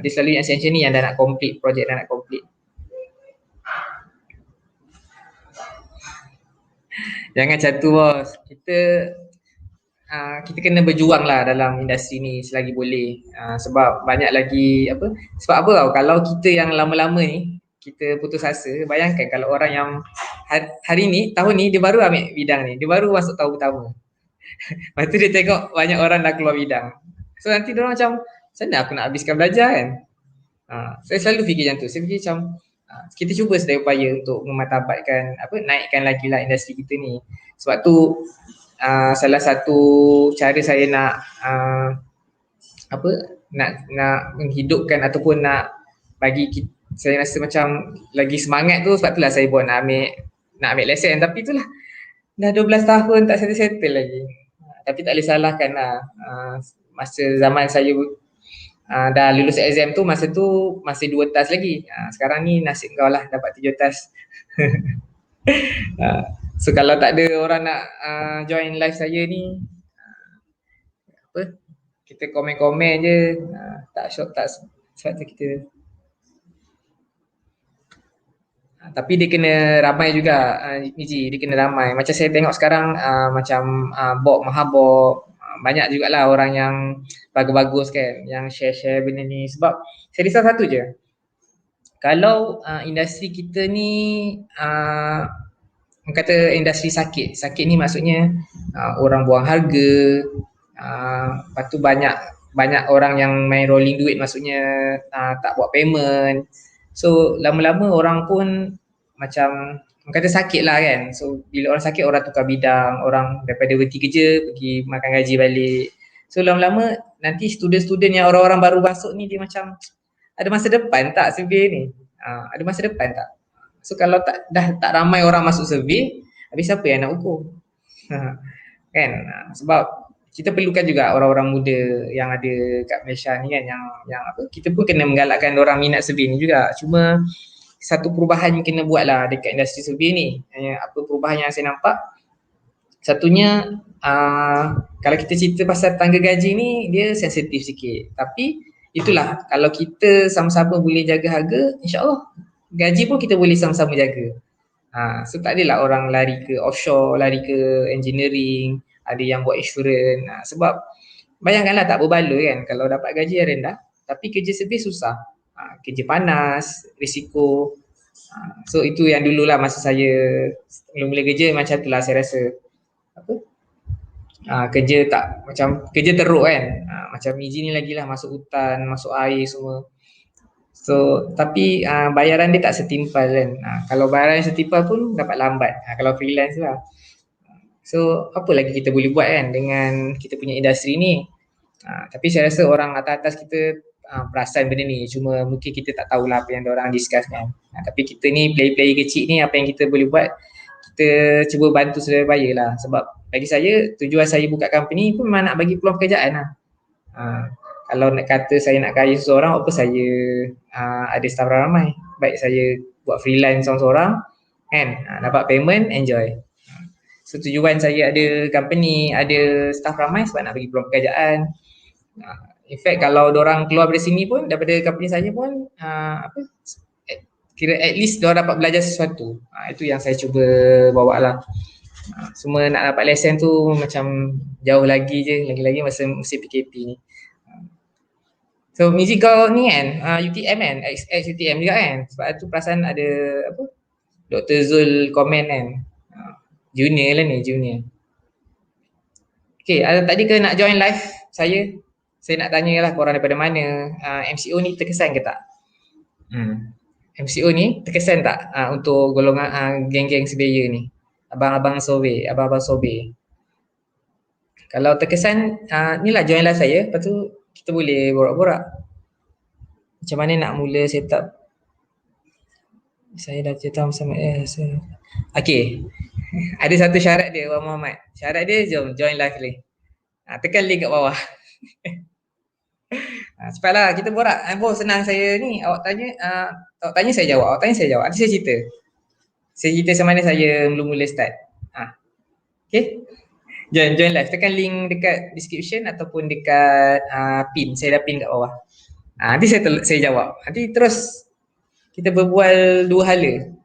Dia selalu yang essential ni yang dah nak complete, projek dah nak complete. Jangan macam tu bos. Kita kena berjuang lah dalam industri ni selagi boleh. Sebab banyak lagi sebab apa tau, kalau kita yang lama-lama ni kita putus asa, bayangkan kalau orang yang hari ni, tahun ni dia baru ambil bidang ni, dia baru masuk tahun pertama. Lepas tu dia tengok banyak orang dah keluar bidang. So nanti dia orang macam, macam mana aku nak habiskan belajar kan? Saya selalu fikir macam tu. Saya fikir macam kita cuba sedaya upaya untuk memartabatkan, naikkan lagi lah industri kita ni. Sebab tu salah satu cara saya nak nak menghidupkan ataupun nak bagi kita, saya rasa macam lagi semangat tu, sebab itulah saya buat nak ambil lesen. Tapi itulah, dah 12 tahun tak settle lagi. Tapi tak boleh salahkan lah. Masa zaman saya dah lulus exam tu, masa tu masih 2 task lagi. Sekarang ni nasib kau lah dapat 3 task. So kalau tak ada orang nak join live saya ni, kita komen-komen je, tak sebab tu kita Tapi dia kena ramai juga, Niji, dia kena ramai. Macam saya tengok sekarang, macam Bob Mahabob, banyak jugalah orang yang bagus-bagus kan, yang share-share benda ni. Sebab saya risau satu je, kalau industri kita ni, orang kata industri sakit. Sakit ni maksudnya orang buang harga, lepas tu banyak banyak orang yang main rolling duit, maksudnya tak buat payment. So lama-lama orang pun macam orang kata sakit lah kan. So bila orang sakit, orang tukar bidang, orang daripada berhenti kerja pergi makan gaji balik. So lama-lama nanti student-student yang orang-orang baru masuk ni, dia macam ada masa depan tak survey ni? Ada masa depan tak? So kalau tak ramai orang masuk survey, habis siapa yang nak ukur? Kan? Sebab kita perlukan juga orang-orang muda yang ada kat Malaysia ni kan, yang apa, kita pun kena menggalakkan orang minat survey ni juga. Cuma satu perubahan yang kena buat lah dekat industri survey ni. Apa perubahan yang saya nampak? Satunya, kalau kita cerita pasal tangga gaji ni, dia sensitif sikit. Tapi itulah, kalau kita sama-sama boleh jaga harga, insyaAllah gaji pun kita boleh sama-sama jaga. So tak adalah orang lari ke offshore, lari ke engineering, ada yang buat insurans. Sebab bayangkanlah, tak berbaloi kan kalau dapat gaji yang rendah, tapi kerja survey susah. Kerja panas, risiko. So itu yang dululah masa saya mula-mula kerja, macam itulah saya rasa. Apa? Kerja tak, macam kerja teruk kan. Macam Miji ni lagi lah, masuk hutan, masuk air semua. So tapi bayaran dia tak setimpal kan. Kalau bayaran setimpal pun dapat lambat, kalau freelance lah. So apa lagi kita boleh buat kan dengan kita punya industri ni. Tapi saya rasa orang atas-atas kita perasan benda ni, cuma mungkin kita tak tahulah apa yang diorang discuss kan. Tapi kita ni player-player kecil ni, apa yang kita boleh buat, kita cuba bantu sedaya lah. Sebab bagi saya, tujuan saya buka company pun memang nak bagi peluang pekerjaan lah. Kalau nak kata saya nak kaya seseorang, apa saya ada staff ramai. Baik saya buat freelance seorang-seorang kan, dapat payment, enjoy. So tujuan saya ada company, ada staff ramai sebab nak bagi peluang pekerjaan. In fact, kalau orang keluar dari sini pun, daripada company saya pun, apa, kira at least diorang dapat belajar sesuatu. Itu yang saya cuba bawa lah. Semua nak dapat lesen tu macam jauh lagi je, lagi-lagi masa PKP ni. So Mizi, kau ni kan, UTM kan, ex-UTM juga kan. Sebab tu perasan ada apa, Dr. Zul komen kan. Junior lah ni, junior. Okay, tadi ke nak join live saya? Saya nak tanya lah korang daripada mana. MCO ni terkesan ke tak? MCO ni terkesan tak untuk golongan geng-geng surveyor ni? Abang-abang survey, abang-abang survey. Kalau terkesan, ni lah join live saya. Lepas tu kita boleh borak-borak. Macam mana nak mula setup? Saya dah cerita bersama okay. Ada satu syarat dia, Wan Muhammad. Syarat dia, jom join live ni. Tekan link kat bawah. Cepatlah kita borak. Bos, senang saya ni. Awak tanya saya jawab. Awak tanya saya jawab. Nanti saya cerita. Saya cerita macam mana saya mula-mula start. Okay. Join live. Tekan link dekat description ataupun dekat pin. Saya dah pin kat bawah. Nanti saya jawab. Nanti terus kita berbual dua hala.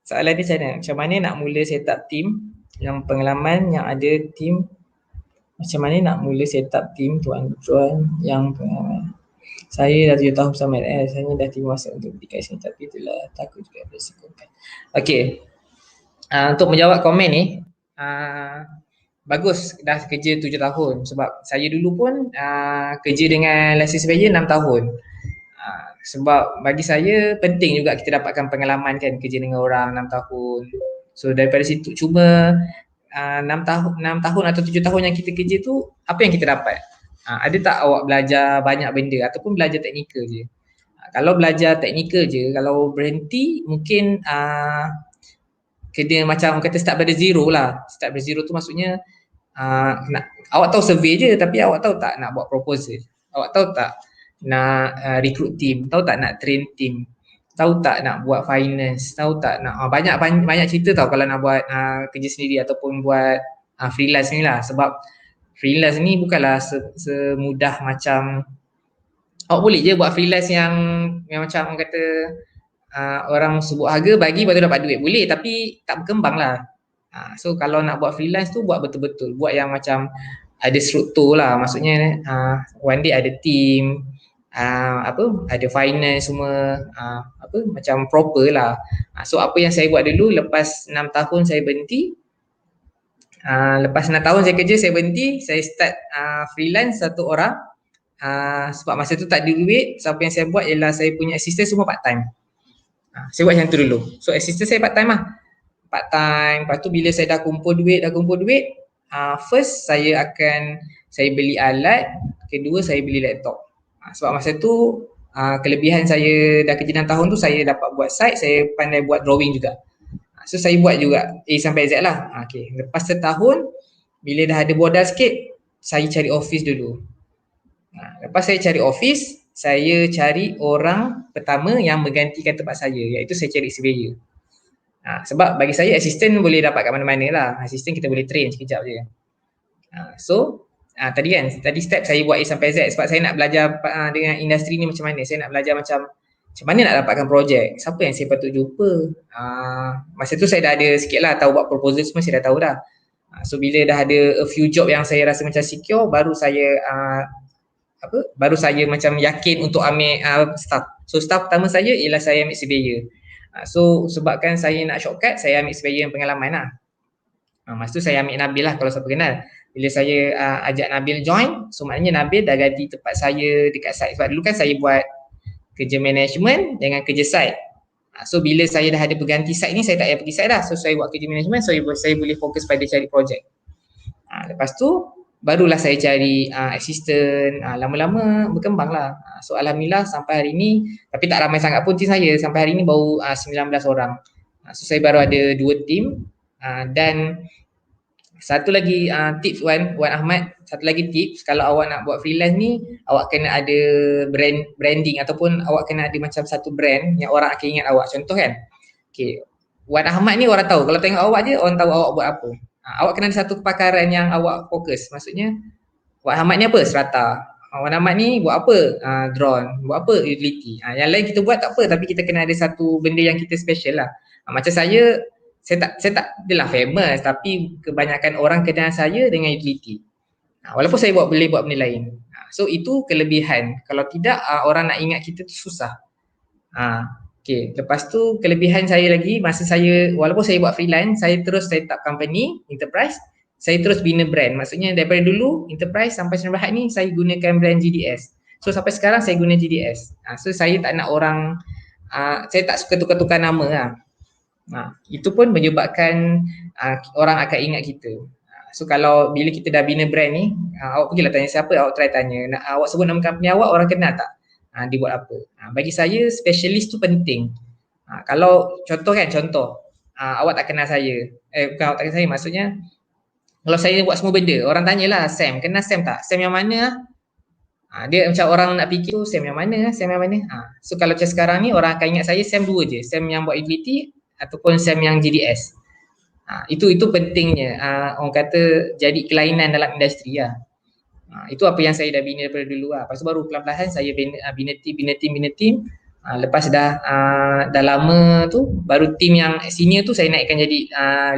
Soalan dia macam mana nak mula setup team, yang pengalaman yang ada team. Macam mana nak mula setup team, tuan-tuan yang pengalaman. Saya dah 7 tahun bersama saya dah 3 masa untuk berdikari sini, tapi itulah takut juga bersikukan. Okay. Untuk menjawab komen ni, bagus dah kerja 7 tahun. Sebab saya dulu pun kerja dengan license surveyor 6 tahun. Sebab bagi saya penting juga kita dapatkan pengalaman kan, kerja dengan orang 6 tahun. So daripada situ, cuma 6 tahun atau 7 tahun yang kita kerja tu, apa yang kita dapat? Ada tak awak belajar banyak benda ataupun belajar teknikal je? Kalau belajar teknikal je, kalau berhenti mungkin kena macam kata start dari zero lah. Start dari zero tu maksudnya awak tahu survey je, tapi awak tahu tak nak buat proposal? Awak tahu tak nak recruit team? Tahu tak nak train team? Tahu tak nak buat finance? Tahu tak nak banyak cerita tau kalau nak buat kerja sendiri ataupun buat freelance ni lah. Sebab freelance ni bukanlah semudah macam awak boleh je buat freelance yang macam orang kata orang sebut harga bagi baru dapat duit. Boleh tapi tak berkembang lah. So kalau nak buat freelance tu buat betul-betul. Buat yang macam ada struktur lah. Maksudnya one day ada team, ada finance semua, apa macam proper lah. So apa yang saya buat dulu lepas 6 tahun saya berhenti. Lepas 6 tahun saya kerja, saya berhenti, saya start freelance satu orang. Sebab masa tu tak ada duit, so apa yang saya buat ialah saya punya assistant semua part time. Saya buat macam tu dulu. So assistant saya part time lah. Part time, lepas tu bila saya dah kumpul duit, first saya beli alat, kedua saya beli laptop. Sebab masa tu kelebihan saya dah kerja 6 tahun tu saya dapat buat site, saya pandai buat drawing juga. So saya buat juga A sampai Z lah. Okay. Lepas setahun, bila dah ada modal sikit, saya cari office dulu. Lepas saya cari office, saya cari orang pertama yang menggantikan tempat saya, iaitu saya cari surveyor. Sebab bagi saya assistant boleh dapat kat mana-mana lah. Assistant kita boleh train sekejap je. Tadi step saya buat A sampai Z sebab saya nak belajar dengan industri ni macam mana. Saya nak belajar macam mana nak dapatkan projek, siapa yang saya patut jumpa. Masa tu saya dah ada sikit lah, tahu buat proposal semua saya dah tahu dah. So bila dah ada a few job yang saya rasa macam secure, baru saya macam yakin untuk ambil staff. So staff pertama saya ialah saya ambil surveyor. So sebabkan saya nak shortcut, saya ambil surveyor yang pengalaman lah. Masa tu saya ambil Nabil lah kalau siapa kenal. Bila saya ajak Nabil join, so maknanya Nabil dah ganti tempat saya dekat site. Sebab dulu kan saya buat kerja management dengan kerja site. So bila saya dah ada berganti site ni, saya tak payah pergi site dah. So saya buat kerja management, so saya boleh fokus pada cari projek. Lepas tu barulah saya cari assistant. Lama-lama berkembang lah. So alhamdulillah sampai hari ni, tapi tak ramai sangat pun team saya. Sampai hari ni baru 19 orang. So saya baru ada 2 team. Dan satu lagi tips Wan Ahmad, satu lagi tips kalau awak nak buat freelance ni, awak kena ada branding ataupun awak kena ada macam satu brand yang orang akan ingat awak. Contoh kan, okay, Wan Ahmad ni orang tahu, kalau tengok awak je orang tahu awak buat apa. Awak kena ada satu kepakaran yang awak fokus. Maksudnya Wan Ahmad ni apa? Serata. Wan Ahmad ni buat apa? Drone. Buat apa? Utility. Yang lain kita buat tak apa, tapi kita kena ada satu benda yang kita special lah. Macam saya tak adalah famous, tapi kebanyakan orang kenal saya dengan utility. Walaupun saya boleh buat benda lain. So itu kelebihan. Kalau tidak orang nak ingat kita tu susah. Okay. Lepas tu kelebihan saya lagi, masa saya, walaupun saya buat freelance, saya terus set up company, enterprise, saya terus bina brand. Maksudnya daripada dulu, enterprise sampai Sdn Bhd ni, saya gunakan brand GDS. So sampai sekarang saya guna GDS. So saya tak nak orang, saya tak suka tukar-tukar nama lah. Itu pun menyebabkan orang akan ingat kita. So kalau bila kita dah bina brand ni, awak pergilah tanya siapa, awak try tanya, awak sebut nama company awak, orang kenal tak? Dia buat apa? Bagi saya specialist tu penting. Kalau contoh, awak tak kenal saya, bukan awak tak kenal saya, maksudnya kalau saya buat semua benda, orang tanyalah Sam, kenal Sam tak? Sam yang mana? Dia macam orang nak fikir tu Sam yang mana? So kalau macam sekarang ni orang akan ingat saya Sam dua je, Sam yang buat utility ataupun Sam yang GDS. Itu pentingnya. Orang kata jadi kelainan dalam industri lah. Itu apa yang saya dah bina daripada dulu lah. Lepas tu baru pelan-pelan saya bina team. Lepas dah lama tu, baru team yang senior tu saya naikkan jadi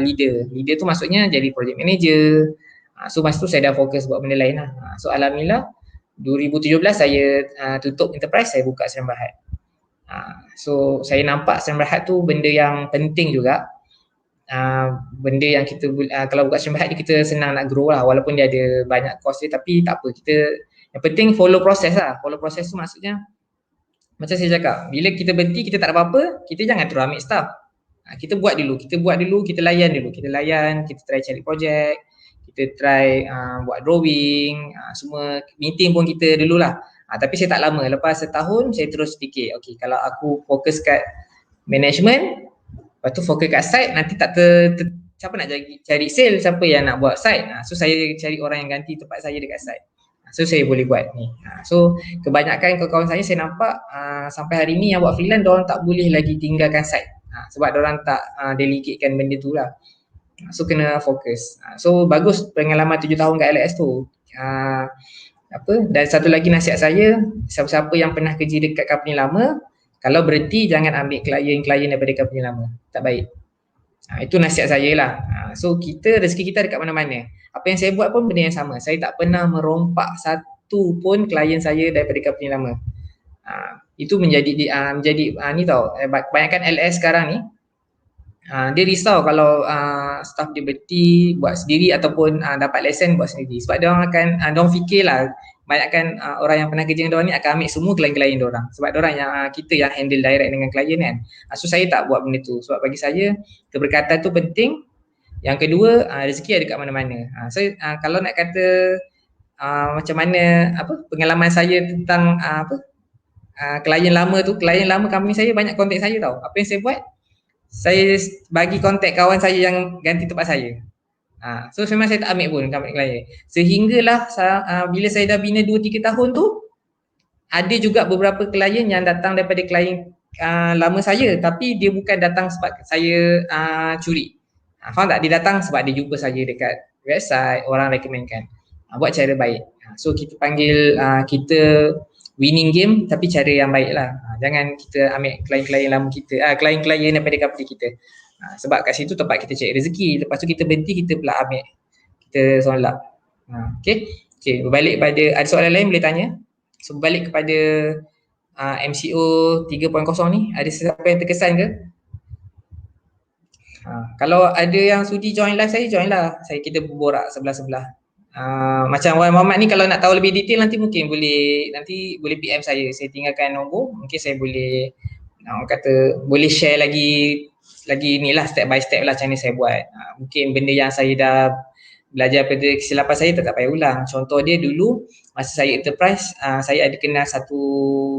leader. Leader tu maksudnya jadi project manager. So masa tu saya dah fokus buat benda lain lah. So alhamdulillah 2017 saya tutup enterprise, saya buka Sdn Bhd. So saya nampak Sdn Bhd tu benda yang penting juga. Benda yang kita kalau buka Sdn Bhd kita senang nak grow lah, walaupun dia ada banyak cost dia, tapi tak apa, kita yang penting follow proses lah. Follow proses tu maksudnya macam saya cakap, bila kita berhenti kita tak ada apa-apa, kita jangan terus ambil staff. Kita buat dulu, kita layan dulu, kita try cari projek, kita try buat drawing, semua meeting pun kita dululah. Tapi saya tak lama, lepas setahun saya terus fikir, okay, kalau aku fokus kat management, lepas tu fokus kat site, nanti tak siapa nak cari sale, siapa yang nak buat site. So saya cari orang yang ganti tempat saya dekat site. So saya boleh buat ni. So kebanyakan kawan-kawan saya nampak sampai hari ni yang buat freelance, diorang tak boleh lagi tinggalkan site. Sebab diorang tak delegatekan benda tu lah. So kena fokus. So bagus pengalaman 7 tahun kat LS tu. Dan satu lagi nasihat saya, siapa-siapa yang pernah kerja dekat company lama, Kalau berhenti jangan ambil klien-klien daripada company lama. Tak baik. Itu nasihat saya lah. So kita, rezeki kita dekat mana-mana. Apa yang saya buat pun benda yang sama. Saya tak pernah merompak satu pun klien saya daripada company lama. Itu menjadi ni tau, kebanyakan LS sekarang ni, dia risau kalau staff dia berhenti buat sendiri ataupun dapat lesen buat sendiri. Sebab dia orang akan, dia orang fikirlah banyakkan orang yang pernah kerja dengan dia orang ni akan ambil semua klien-klien dia orang. Sebab dia orang yang kita yang handle direct dengan klien kan. So saya tak buat benda tu. Sebab bagi saya keberkatan tu penting. Yang kedua, rezeki ada kat mana-mana. So kalau nak kata macam mana pengalaman saya tentang klien lama tu, klien lama company saya banyak kontak saya tau. Apa yang saya buat? Saya bagi kontak kawan saya yang ganti tempat saya. So memang saya tak ambil pun company klien. Sehinggalah bila saya dah bina 2-3 tahun tu, ada juga beberapa klien yang datang daripada klien lama saya, tapi dia bukan datang sebab saya curi. Faham tak? Dia datang sebab dia jumpa saya dekat website, orang recommendkan. Buat cara baik. So kita panggil kita winning game tapi cara yang baik lah. Jangan kita ambil klien-klien lama kita, klien-klien daripada company kita. Sebab kat situ tempat kita cari rezeki. Lepas tu kita berhenti, kita pula ambil. Kita solat. Okay. Berbalik pada, ada soalan lain boleh tanya. So berbalik kepada MCO 3.0 ni, ada siapa yang terkesan ke? Kalau ada yang sudi join live saya, join lah. Kita berborak sebelah-sebelah. Macam Wan Muhammad ni, kalau nak tahu lebih detail nanti mungkin boleh PM saya tinggalkan nombor, mungkin saya boleh boleh share lagi ni lah, step by step lah macam ni saya buat. Mungkin benda yang saya dah belajar pada kesilapan saya tak payah ulang. Contoh dia dulu masa saya enterprise, saya ada kenal satu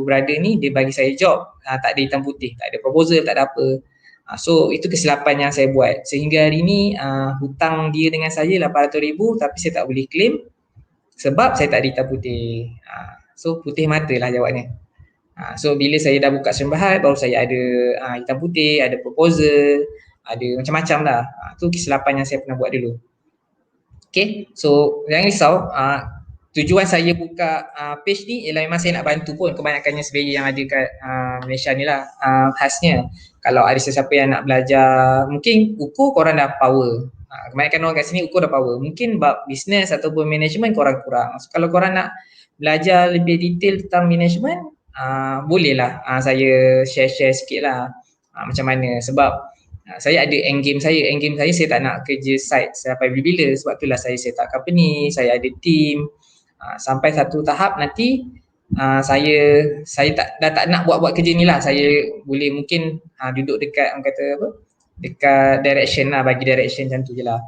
brother ni, dia bagi saya job, tak ada hitam putih, tak ada proposal, tak ada apa. So itu kesilapan yang saya buat. Sehingga hari ni hutang dia dengan saya 800,000 tapi saya tak boleh claim sebab saya tak ada hitam putih. So putih mata lah jawabnya. So bila saya dah buka sembahat, baru saya ada hitam putih, ada proposal, ada macam-macam lah. Itu kesilapan yang saya pernah buat dulu. Okay, so jangan risau. Tujuan saya buka page ni ialah memang saya nak bantu pun kebanyakannya surveyor yang ada kat Malaysia ni lah. Khasnya kalau ada sesiapa yang nak belajar, mungkin ukur korang dah power. Kebanyakan orang kat sini ukur dah power. Mungkin bab business ataupun management korang kurang. So, kalau korang nak belajar lebih detail tentang management, bolehlah saya share sikit lah macam mana. Sebab saya ada end game saya tak nak kerja site sampai bila-bila. Sebab itulah saya set up company, saya ada team. Sampai satu tahap nanti saya tak nak buat kerja ni lah. Saya boleh mungkin duduk dekat dekat direction lah, bagi direction macam tu je lah.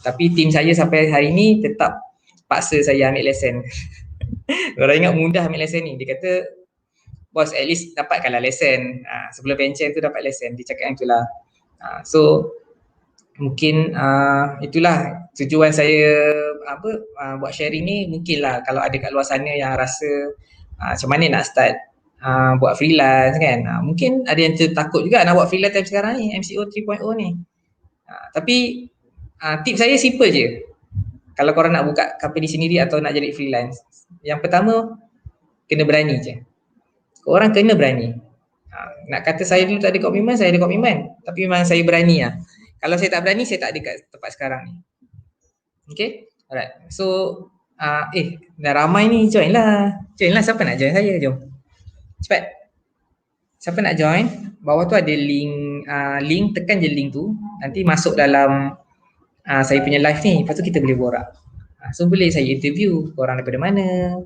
Tapi team saya sampai hari ni tetap paksa saya ambil lesen. Orang ingat mudah ambil lesen ni. Dia kata, bos at least dapatkanlah lesen. Sebelum pension tu dapat lesen. Dia cakap yang itulah. So mungkin itulah tujuan saya buat sharing ni. Mungkinlah kalau ada kat luar sana yang rasa macam mana nak start buat freelance kan, mungkin ada yang takut juga nak buat freelance time sekarang ni, MCO 3.0 ni. Tapi tips saya simple je. Kalau korang nak buka company sendiri atau nak jadi freelance, yang pertama kena berani je. Korang kena berani. Nak kata saya dulu tak ada komitmen, saya ada komitmen, tapi memang saya berani lah. Kalau saya tak berani, saya tak ada kat tempat sekarang ni. Okay, alright. So dah ramai ni, join lah. Siapa nak join saya, jom cepat. Siapa nak join, bawah tu ada link, tekan je link tu, nanti masuk dalam saya punya live ni. Lepas tu kita boleh borak. So boleh saya interview korang daripada mana,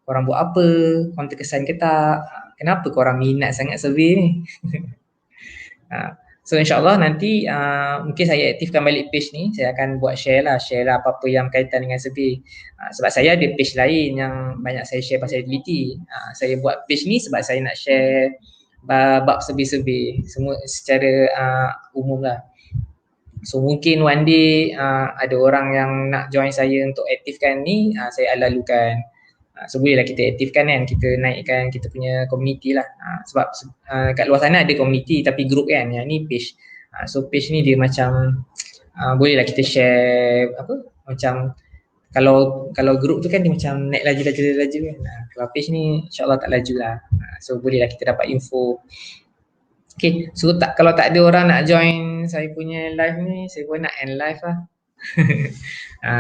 korang buat apa, korang terkesan ke tak, kenapa korang minat sangat survey ni. So insyaAllah nanti mungkin saya aktifkan balik page ni. Saya akan buat share lah apa-apa yang berkaitan dengan survey. Sebab saya ada page lain yang banyak saya share pasal utility. Saya buat page ni sebab saya nak share bab survey semua secara umum lah. So mungkin one day ada orang yang nak join saya untuk aktifkan ni, saya lalukan. So bolehlah kita aktifkan kan, kita naikkan kita punya community lah. Sebab kat luar sana ada community tapi group kan, yang ni page. So page ni dia macam bolehlah kita share macam Kalau grup tu kan dia macam naik laju kan. Kalau page ni insyaAllah tak laju lah. So bolehlah kita dapat info. Okay, so kalau tak ada orang nak join saya punya live ni, saya pun nak end live lah.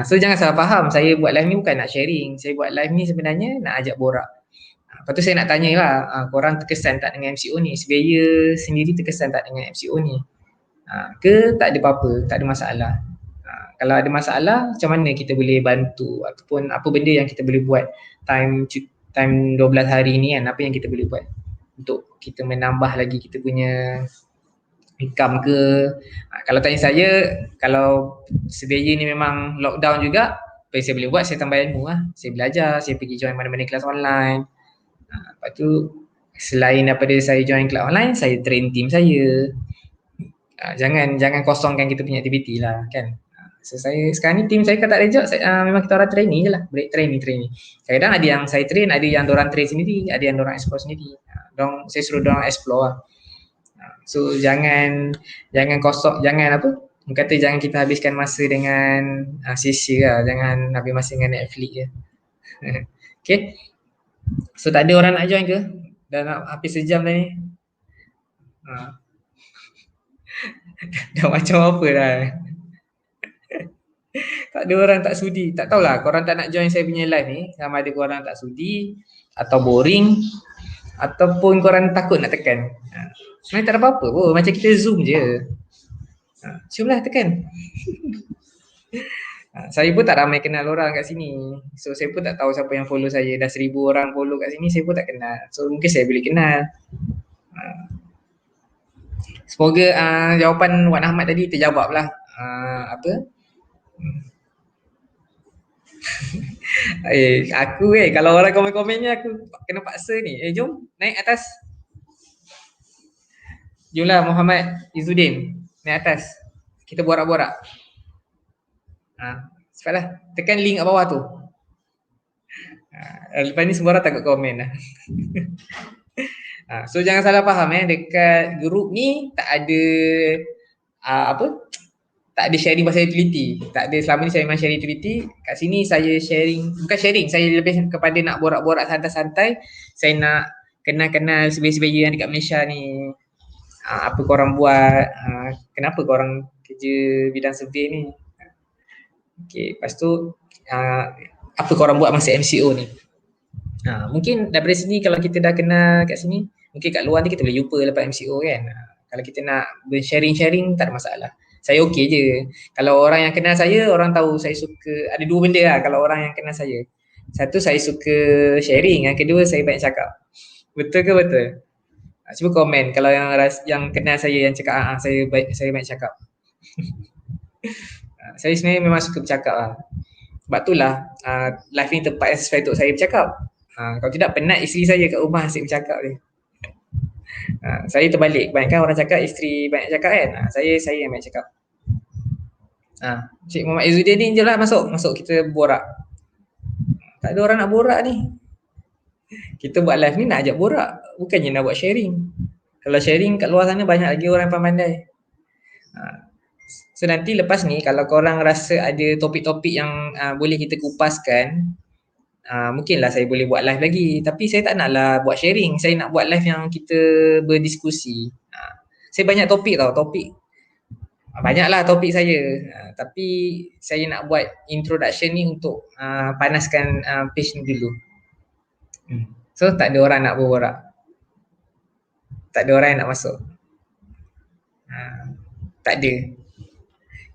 So jangan salah faham, saya buat live ni bukan nak sharing. Saya buat live ni sebenarnya nak ajak borak. Lepas tu saya nak tanya lah, korang terkesan tak dengan MCO ni? Surveyor sendiri terkesan tak dengan MCO ni? Ke tak ada apa-apa, tak ada masalah? Kalau ada masalah, macam mana kita boleh bantu? Ataupun apa benda yang kita boleh buat time 12 hari ni kan, apa yang kita boleh buat untuk kita menambah lagi kita punya income ke? Kalau tanya saya, kalau surveyor ni memang lockdown juga, apa yang saya boleh buat, saya tambah ilmu lah. Saya belajar, saya pergi join mana-mana kelas online. Lepas tu selain daripada saya join kelas online, saya train team saya. Jangan kosongkan kita punya aktiviti lah kan. So saya sekarang ni team saya kalau tak ada job, memang kita orang training je lah, break training. Kadang ada yang saya train, ada yang diorang train sendiri, ada yang diorang explore sendiri. Saya suruh diorang explore lah. So jangan kosong, jangan apa, kata jangan kita habiskan masa dengan sia-sia lah, jangan habis masa dengan Netflix je. Okay. So tak ada orang nak join ke? Dah nak habis sejam dah ni. Dah macam apa dah. Tak ada orang tak sudi. Tak tahulah korang tak nak join saya punya live ni, sama ada korang tak sudi atau boring ataupun korang takut nak tekan. Sebenarnya tak ada apa-apa pun, macam kita zoom je. Jomlah tekan. Saya pun tak ramai kenal orang kat sini. So saya pun tak tahu siapa yang follow saya. Dah 1,000 orang follow kat sini, saya pun tak kenal. So mungkin saya boleh kenal. Semoga jawapan Wan Ahmad tadi terjawab lah. Aku kalau orang komen-komennya aku kena paksa ni. Jom naik atas. Jomlah Muhammad Izzuddin naik atas. Kita borak-borak. Cepatlah, tekan link kat bawah tu. Lepas ni semua orang takut komen lah. So jangan salah faham dekat grup ni tak ada tak ada sharing pasal utility. Tak ada, selama ni saya memang sharing utility. Kat sini saya sharing, bukan sharing, saya lebih kepada nak borak-borak santai-santai. Saya nak kenal-kenal surveyor yang dekat Malaysia ni. Apa korang buat, kenapa korang kerja bidang survey ni. Okay, lepas tu apa korang buat masa MCO ni. Mungkin daripada sini kalau kita dah kenal kat sini, mungkin kat luar ni kita boleh jumpa lepas MCO kan. Kalau kita nak sharing-sharing tak ada masalah. Saya okey je. Kalau orang yang kenal saya, orang tahu saya suka, ada dua benda lah kalau orang yang kenal saya. Satu, saya suka sharing. Yang kedua, saya banyak cakap. Betul ke betul? Cuba komen kalau yang kenal saya yang cakap saya banyak cakap. Saya sebenarnya memang suka bercakap lah. Sebab itulah live ni tempat yang sesuai untuk saya bercakap. Kalau tidak, penat isteri saya kat rumah asyik bercakap dia. Saya terbalik, kebanyakan orang cakap isteri banyak cakap kan. Saya yang banyak cakap. Cik Muhammad Izzuddin ni je lah masuk kita borak. Tak ada orang nak borak ni. Kita buat live ni nak ajak borak, bukannya nak buat sharing. Kalau sharing kat luar sana banyak lagi orang yang pandai. So nanti lepas ni kalau korang rasa ada topik-topik yang boleh kita kupaskan, mungkinlah saya boleh buat live lagi. Tapi saya tak naklah buat sharing, saya nak buat live yang kita berdiskusi. Saya banyak topik tau, banyaklah topik saya. Tapi saya nak buat introduction ni untuk panaskan page ni dulu. So tak ada orang nak berborak, tak ada orang yang nak masuk. Tak ada.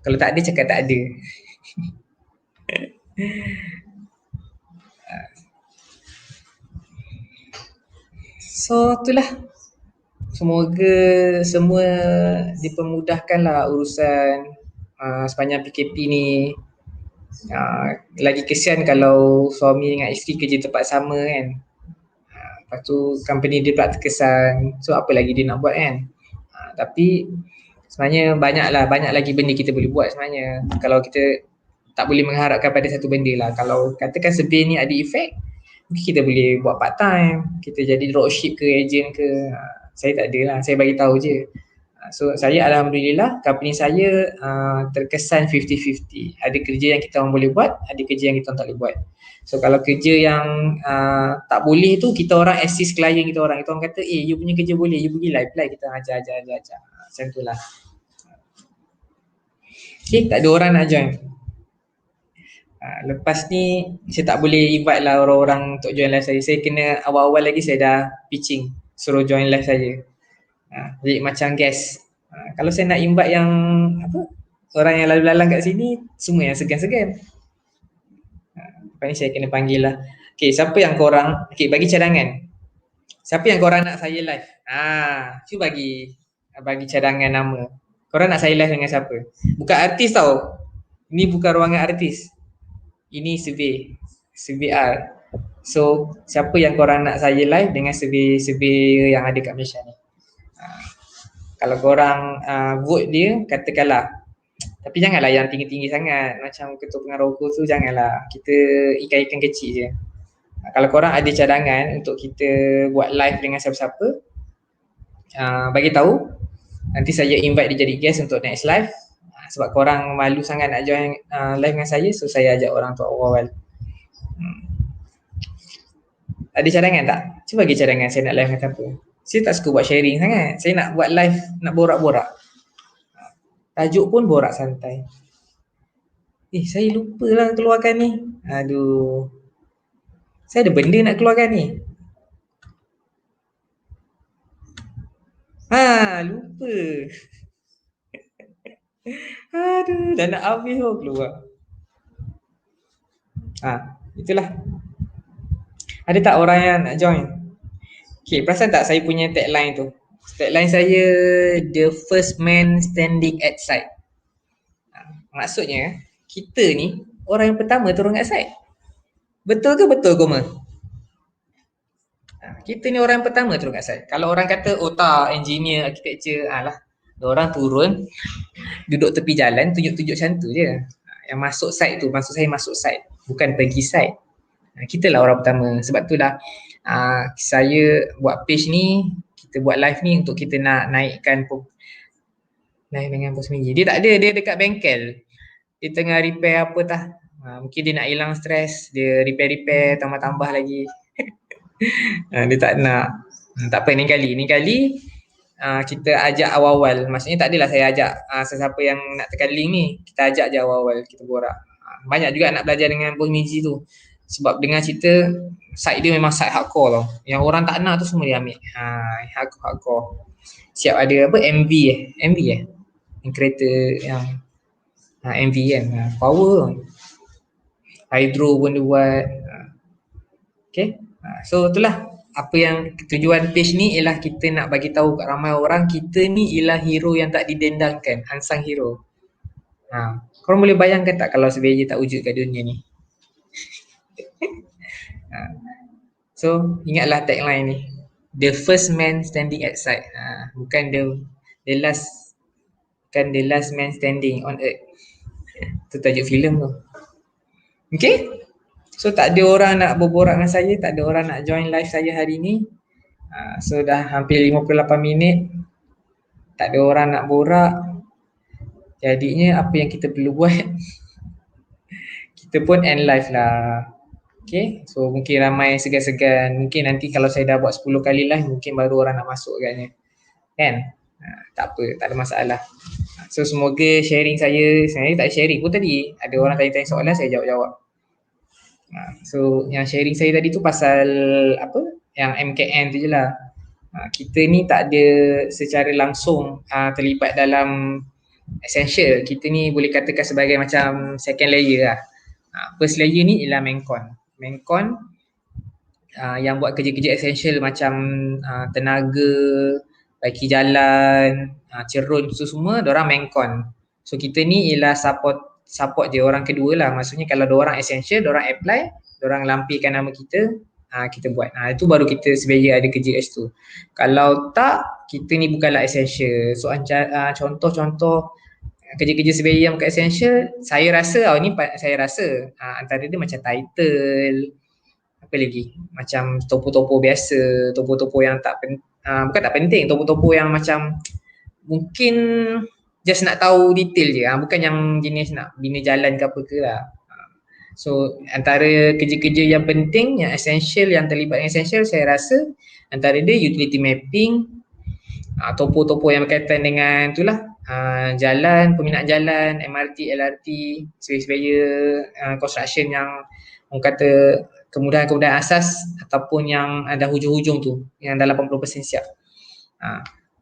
Kalau tak ada, cakap tak ada. So itulah. Semoga semua dipermudahkanlah urusan sepanjang PKP ni. Lagi kesian kalau suami dengan isteri kerja tempat sama kan. Lepas tu company dia pula terkesan. So apa lagi dia nak buat kan. Tapi sebenarnya banyak lagi benda kita boleh buat sebenarnya. Kalau kita tak boleh mengharapkan pada satu benda lah. Kalau katakan survey ni ada efek, mungkin kita boleh buat part time. Kita jadi dropship ke, agent ke. Saya tak ada lah, saya bagi tahu je. So saya alhamdulillah company saya terkesan 50-50. Ada kerja yang kita orang boleh buat, ada kerja yang kita orang tak boleh buat. So kalau kerja yang tak boleh tu, kita orang assist klien kita orang. Kita orang kata, you punya kerja boleh, you pergi live, kita ajar. Macam tu lah. Okay, tak ada orang nak join. Lepas ni saya tak boleh invite lah orang-orang untuk join live saya. Saya kena awal-awal lagi saya dah pitching suruh join live saya. Jadi macam guest. Kalau saya nak invite yang apa, orang yang lalu-lalang kat sini, semua yang segan-segan. Lepas ni saya kena panggil lah. Okay, siapa yang korang, okay, bagi cadangan. Siapa yang korang nak saya live? Cuba bagi cadangan nama. Korang nak saya live dengan siapa? Bukan artis tau. Ini bukan ruangan artis. Ini survey R. So, siapa yang korang nak saya live dengan survey yang ada kat Malaysia ni? Kalau korang vote dia, katakanlah. Tapi janganlah yang tinggi-tinggi sangat. Macam ketua pengarah hukum tu, janganlah. Kita ikan-ikan kecil je. Kalau korang ada cadangan untuk kita buat live dengan siapa-siapa, bagi tahu. Nanti saya invite dia jadi guest untuk next live. Sebab korang malu sangat nak join live dengan saya, so saya ajak orang tu awal-awal. Ada cadangan tak? Cuba bagi cadangan saya nak live dengan siapa. Saya tak suka buat sharing sangat. Saya nak buat live, nak borak-borak. Tajuk pun borak santai. Saya lupa lah keluarkan ni. Aduh. Saya ada benda nak keluarkan ni. Lupa. Aduh, dah nak habis pun keluar. Itulah. Ada tak orang yang nak join? Okay, perasan tak saya punya tagline tu? Tagline saya, the first man standing at site. Maksudnya, kita ni orang yang pertama turun kat site. Betul ke betul, Goma? Kita ni orang yang pertama turun kat site. Kalau orang kata, tak, engineer, architecture, orang turun, duduk tepi jalan, tunjuk-tunjuk macam tu je. Yang masuk site tu, maksud saya masuk site, bukan pergi site. Kita lah orang pertama. Sebab tu lah saya buat page ni, kita buat live ni untuk kita nak naikkan live dengan Bos Minji. Dia tak ada, dia dekat bengkel. Dia tengah repair apa tah. Mungkin dia nak hilang stres, dia repair tambah-tambah lagi. Dia tak nak. Tak apa, ni kali kita ajak awal-awal. Maksudnya tak adalah saya ajak sesiapa yang nak tekan link ni. Kita ajak je awal-awal, kita borak. Banyak juga nak belajar dengan Bos Minji tu. Sebab dengan cerita, site dia memang site hardcore tau. Yang orang tak nak tu semua dia ambil. Hardcore. Siap ada apa, MV yang kereta yang MV kan, power. Hydro pun dia buat. Okay. So itulah apa yang tujuan page ni, ialah kita nak bagi tahu kat ramai orang, kita ni ialah hero yang tak didendangkan, unsung hero. Korang boleh bayangkan tak kalau surveyor tak wujud kat dunia ni? So ingatlah tagline ni, the first man standing at site. Bukan the last man standing on earth. Itu tajuk filem tu. Okay. So tak ada orang nak berborak dengan saya, tak ada orang nak join live saya hari ni. So dah hampir 58 minit, tak ada orang nak borak. Jadinya apa yang kita perlu buat, kita pun end live lah. Okay, so mungkin ramai segan-segan. Mungkin nanti kalau saya dah buat 10 kali live, mungkin baru orang nak masuk agaknya. Kan? Tak apa, tak ada masalah. So semoga sharing saya, sebenarnya tak sharing pun tadi. Ada orang tanya-tanya soalan, saya jawab-jawab. So yang sharing saya tadi tu pasal apa? Yang MKN tu je lah. Kita ni tak ada secara langsung terlibat dalam essential. Kita ni boleh katakan sebagai macam second layer lah. First layer ni ialah Mencon yang buat kerja-kerja essential macam tenaga, baiki jalan, cerun tu semua, diorang Mencon. So kita ni ialah support je, orang kedua lah. Maksudnya kalau diorang essential, diorang apply, diorang lampirkan nama kita, kita buat. Itu baru kita sebagai ada kerja kat situ. Kalau tak, kita ni bukanlah essential. So contoh-contoh kerja-kerja sebagai yang bukan essential, saya rasa antara dia macam title, apa lagi, macam topo-topo biasa, topo-topo yang bukan tak penting, topo-topo yang macam mungkin just nak tahu detail je, bukan yang jenis nak bina jalan ke apa ke lah. So antara kerja-kerja yang penting, yang essential, yang terlibat dengan essential, saya rasa antara dia utility mapping, topo-topo yang berkaitan dengan itulah, jalan, peminat jalan, MRT, LRT, sebaya construction yang orang kata kemudahan-kemudahan asas ataupun yang ada hujung-hujung tu, yang dah 80% siap.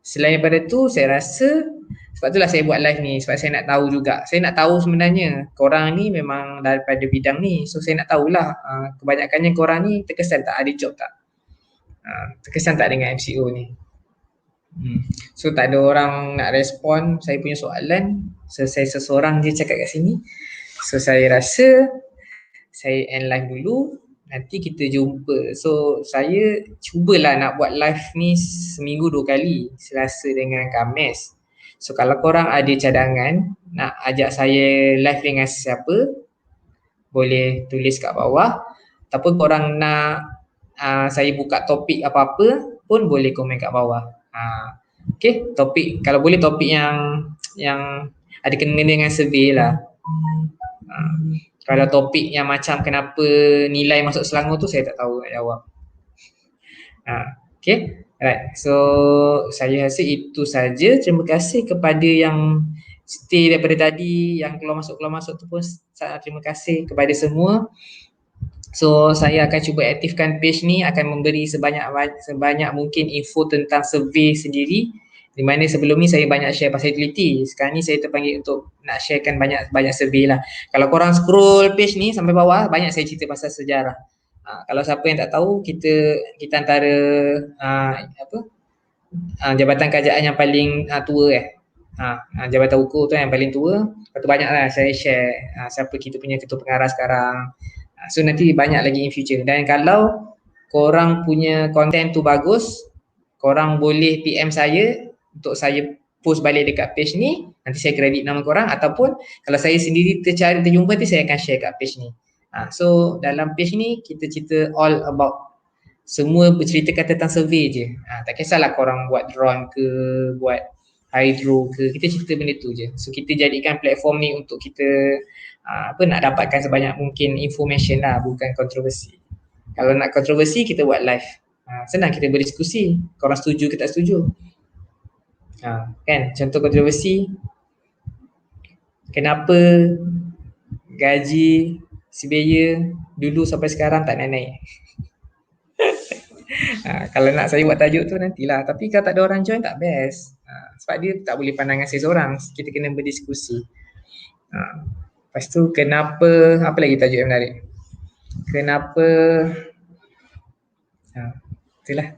Selain daripada tu, saya rasa sebab itulah saya buat live ni, sebab saya nak tahu juga. Saya nak tahu sebenarnya korang ni memang daripada bidang ni, so saya nak tahulah kebanyakannya korang ni terkesan tak ada job tak? Terkesan tak dengan MCO ni? So tak ada orang nak respon saya punya soalan, so saya seseorang je cakap kat sini. So saya rasa saya end live dulu, nanti kita jumpa. So saya cubalah nak buat live ni seminggu 2 kali, Selasa dengan Khamis. So kalau korang ada cadangan nak ajak saya live dengan siapa, boleh tulis kat bawah. Ataupun korang nak saya buka topik apa-apa pun boleh komen kat bawah. Okay, topik, kalau boleh topik yang ada kena dengan survey lah. Kalau topik yang macam kenapa nilai masuk Selangor tu, saya tak tahu nak jawab. Okay, alright. So saya rasa itu saja. Terima kasih kepada yang stay daripada tadi, yang keluar masuk tu pun sangat terima kasih kepada semua. So saya akan cuba aktifkan page ni, akan memberi sebanyak mungkin info tentang survey sendiri, di mana sebelum ni saya banyak share pasal utility. Sekarang ni saya terpanggil untuk nak sharekan banyak survey lah. Kalau korang scroll page ni sampai bawah, banyak saya cerita pasal sejarah. Kalau siapa yang tak tahu, kita antara jabatan kerajaan yang paling tua jabatan hukum tu yang paling tua. Lepas tu banyak lah saya share siapa kita punya ketua pengarah sekarang. So nanti banyak lagi in future. Dan kalau korang punya konten tu bagus, korang boleh PM saya untuk saya post balik dekat page ni. Nanti saya kredit nama korang, ataupun kalau saya sendiri terjumpa nanti saya akan share kat page ni. So dalam page ni kita cerita all about, semua berceritakan tentang survey je. Tak kisahlah korang buat drone ke, buat hydro ke, kita cerita benda tu je. So kita jadikan platform ni untuk kita nak dapatkan sebanyak mungkin information lah, bukan kontroversi. Kalau nak kontroversi, kita buat live. Senang kita berdiskusi, korang setuju ke tak setuju. Kan, contoh kontroversi, kenapa gaji sebaya dulu sampai sekarang tak naik-naik. Kalau nak saya buat tajuk tu nantilah, tapi kalau tak ada orang join tak best. Sebab dia tak boleh pandangan saya seorang, kita kena berdiskusi. Lepas tu kenapa, apa lagi tajuk yang menarik? Kenapa itulah.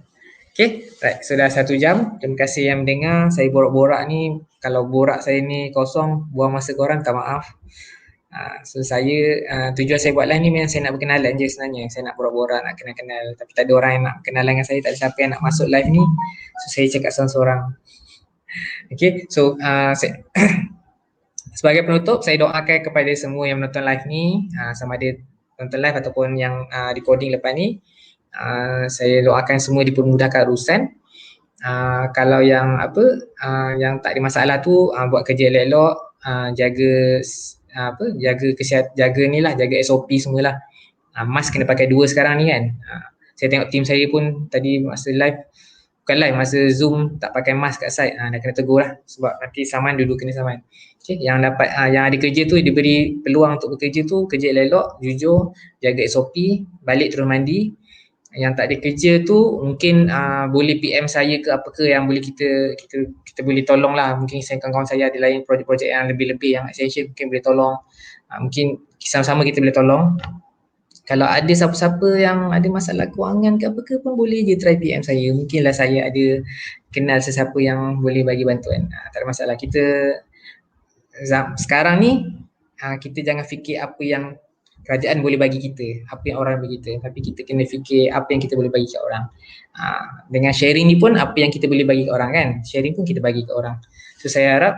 Okay, right. So dah 1 jam. Terima kasih yang mendengar. Saya borak-borak ni, kalau borak saya ni kosong, buang masa korang, minta maaf. So saya, tujuan saya buat live ni memang saya nak berkenalan je sebenarnya. Saya nak borak-borak, nak kenal-kenal. Tapi tak ada orang yang nak kenalan dengan saya, tak ada siapa yang nak masuk live ni. So saya cakap seorang-seorang. Okay, so saya sebagai penutup, saya doakan kepada semua yang menonton live ni, sama ada nonton live ataupun yang recording lepas ni, saya doakan semua dipermudahkan urusan. Kalau yang yang tak ada masalah tu, buat kerja elok-elok, jaga kesihatan, jaga SOP semualah. Mask kena pakai 2 sekarang ni kan. Saya tengok tim saya pun tadi masa live, bukan live, masa Zoom tak pakai mask kat site, dah kena tegur lah, sebab nanti saman dulu kena saman. Okay, yang dapat yang ada kerja tu diberi peluang untuk bekerja tu, kerja elok, jujur, jaga SOP, balik terus mandi. Yang tak ada kerja tu mungkin boleh PM saya ke apa ke, yang boleh kita boleh tolong lah. Mungkin kawan-kawan saya ada lain projek-projek yang lebih-lebih yang essential, mungkin boleh tolong. Mungkin sama-sama kita boleh tolong. Kalau ada siapa-siapa yang ada masalah kewangan ke apa ke pun boleh je try PM saya. Mungkinlah saya ada kenal sesiapa yang boleh bagi bantuan. Tak ada masalah. Kita sekarang ni kita jangan fikir apa yang kerajaan boleh bagi kita, apa yang orang bagi kita, tapi kita kena fikir apa yang kita boleh bagi ke orang. Dengan sharing ni pun apa yang kita boleh bagi ke orang kan, sharing pun kita bagi ke orang. So saya harap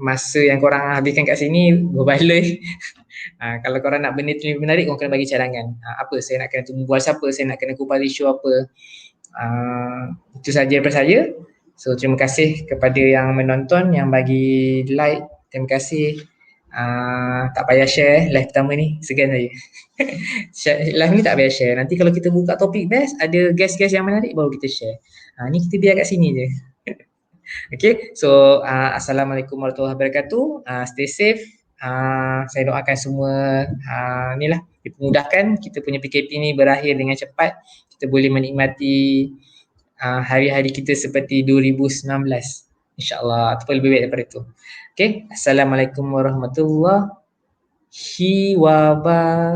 masa yang korang habiskan kat sini berbaloi. Kalau korang nak benda tu menarik, korang kena bagi cadangan. Apa saya nak kena tunggu buat siapa, saya nak kena kupas isu apa. Itu saja daripada saya. So terima kasih kepada yang menonton, yang bagi like, terima kasih. Tak payah share live pertama ni, segan saya. Live ni tak payah share. Nanti kalau kita buka topik best, ada guest-guest yang menarik baru kita share. Ni kita biar kat sini je. Okay, so Assalamualaikum warahmatullahi wabarakatuh. Stay safe. Saya doakan semua ni lah dipermudahkan, kita punya PKP ni berakhir dengan cepat. Kita boleh menikmati hari-hari kita seperti 2019, InsyaAllah ataupun lebih baik daripada itu. Okay, Assalamualaikum warahmatullahi wabarakatuh.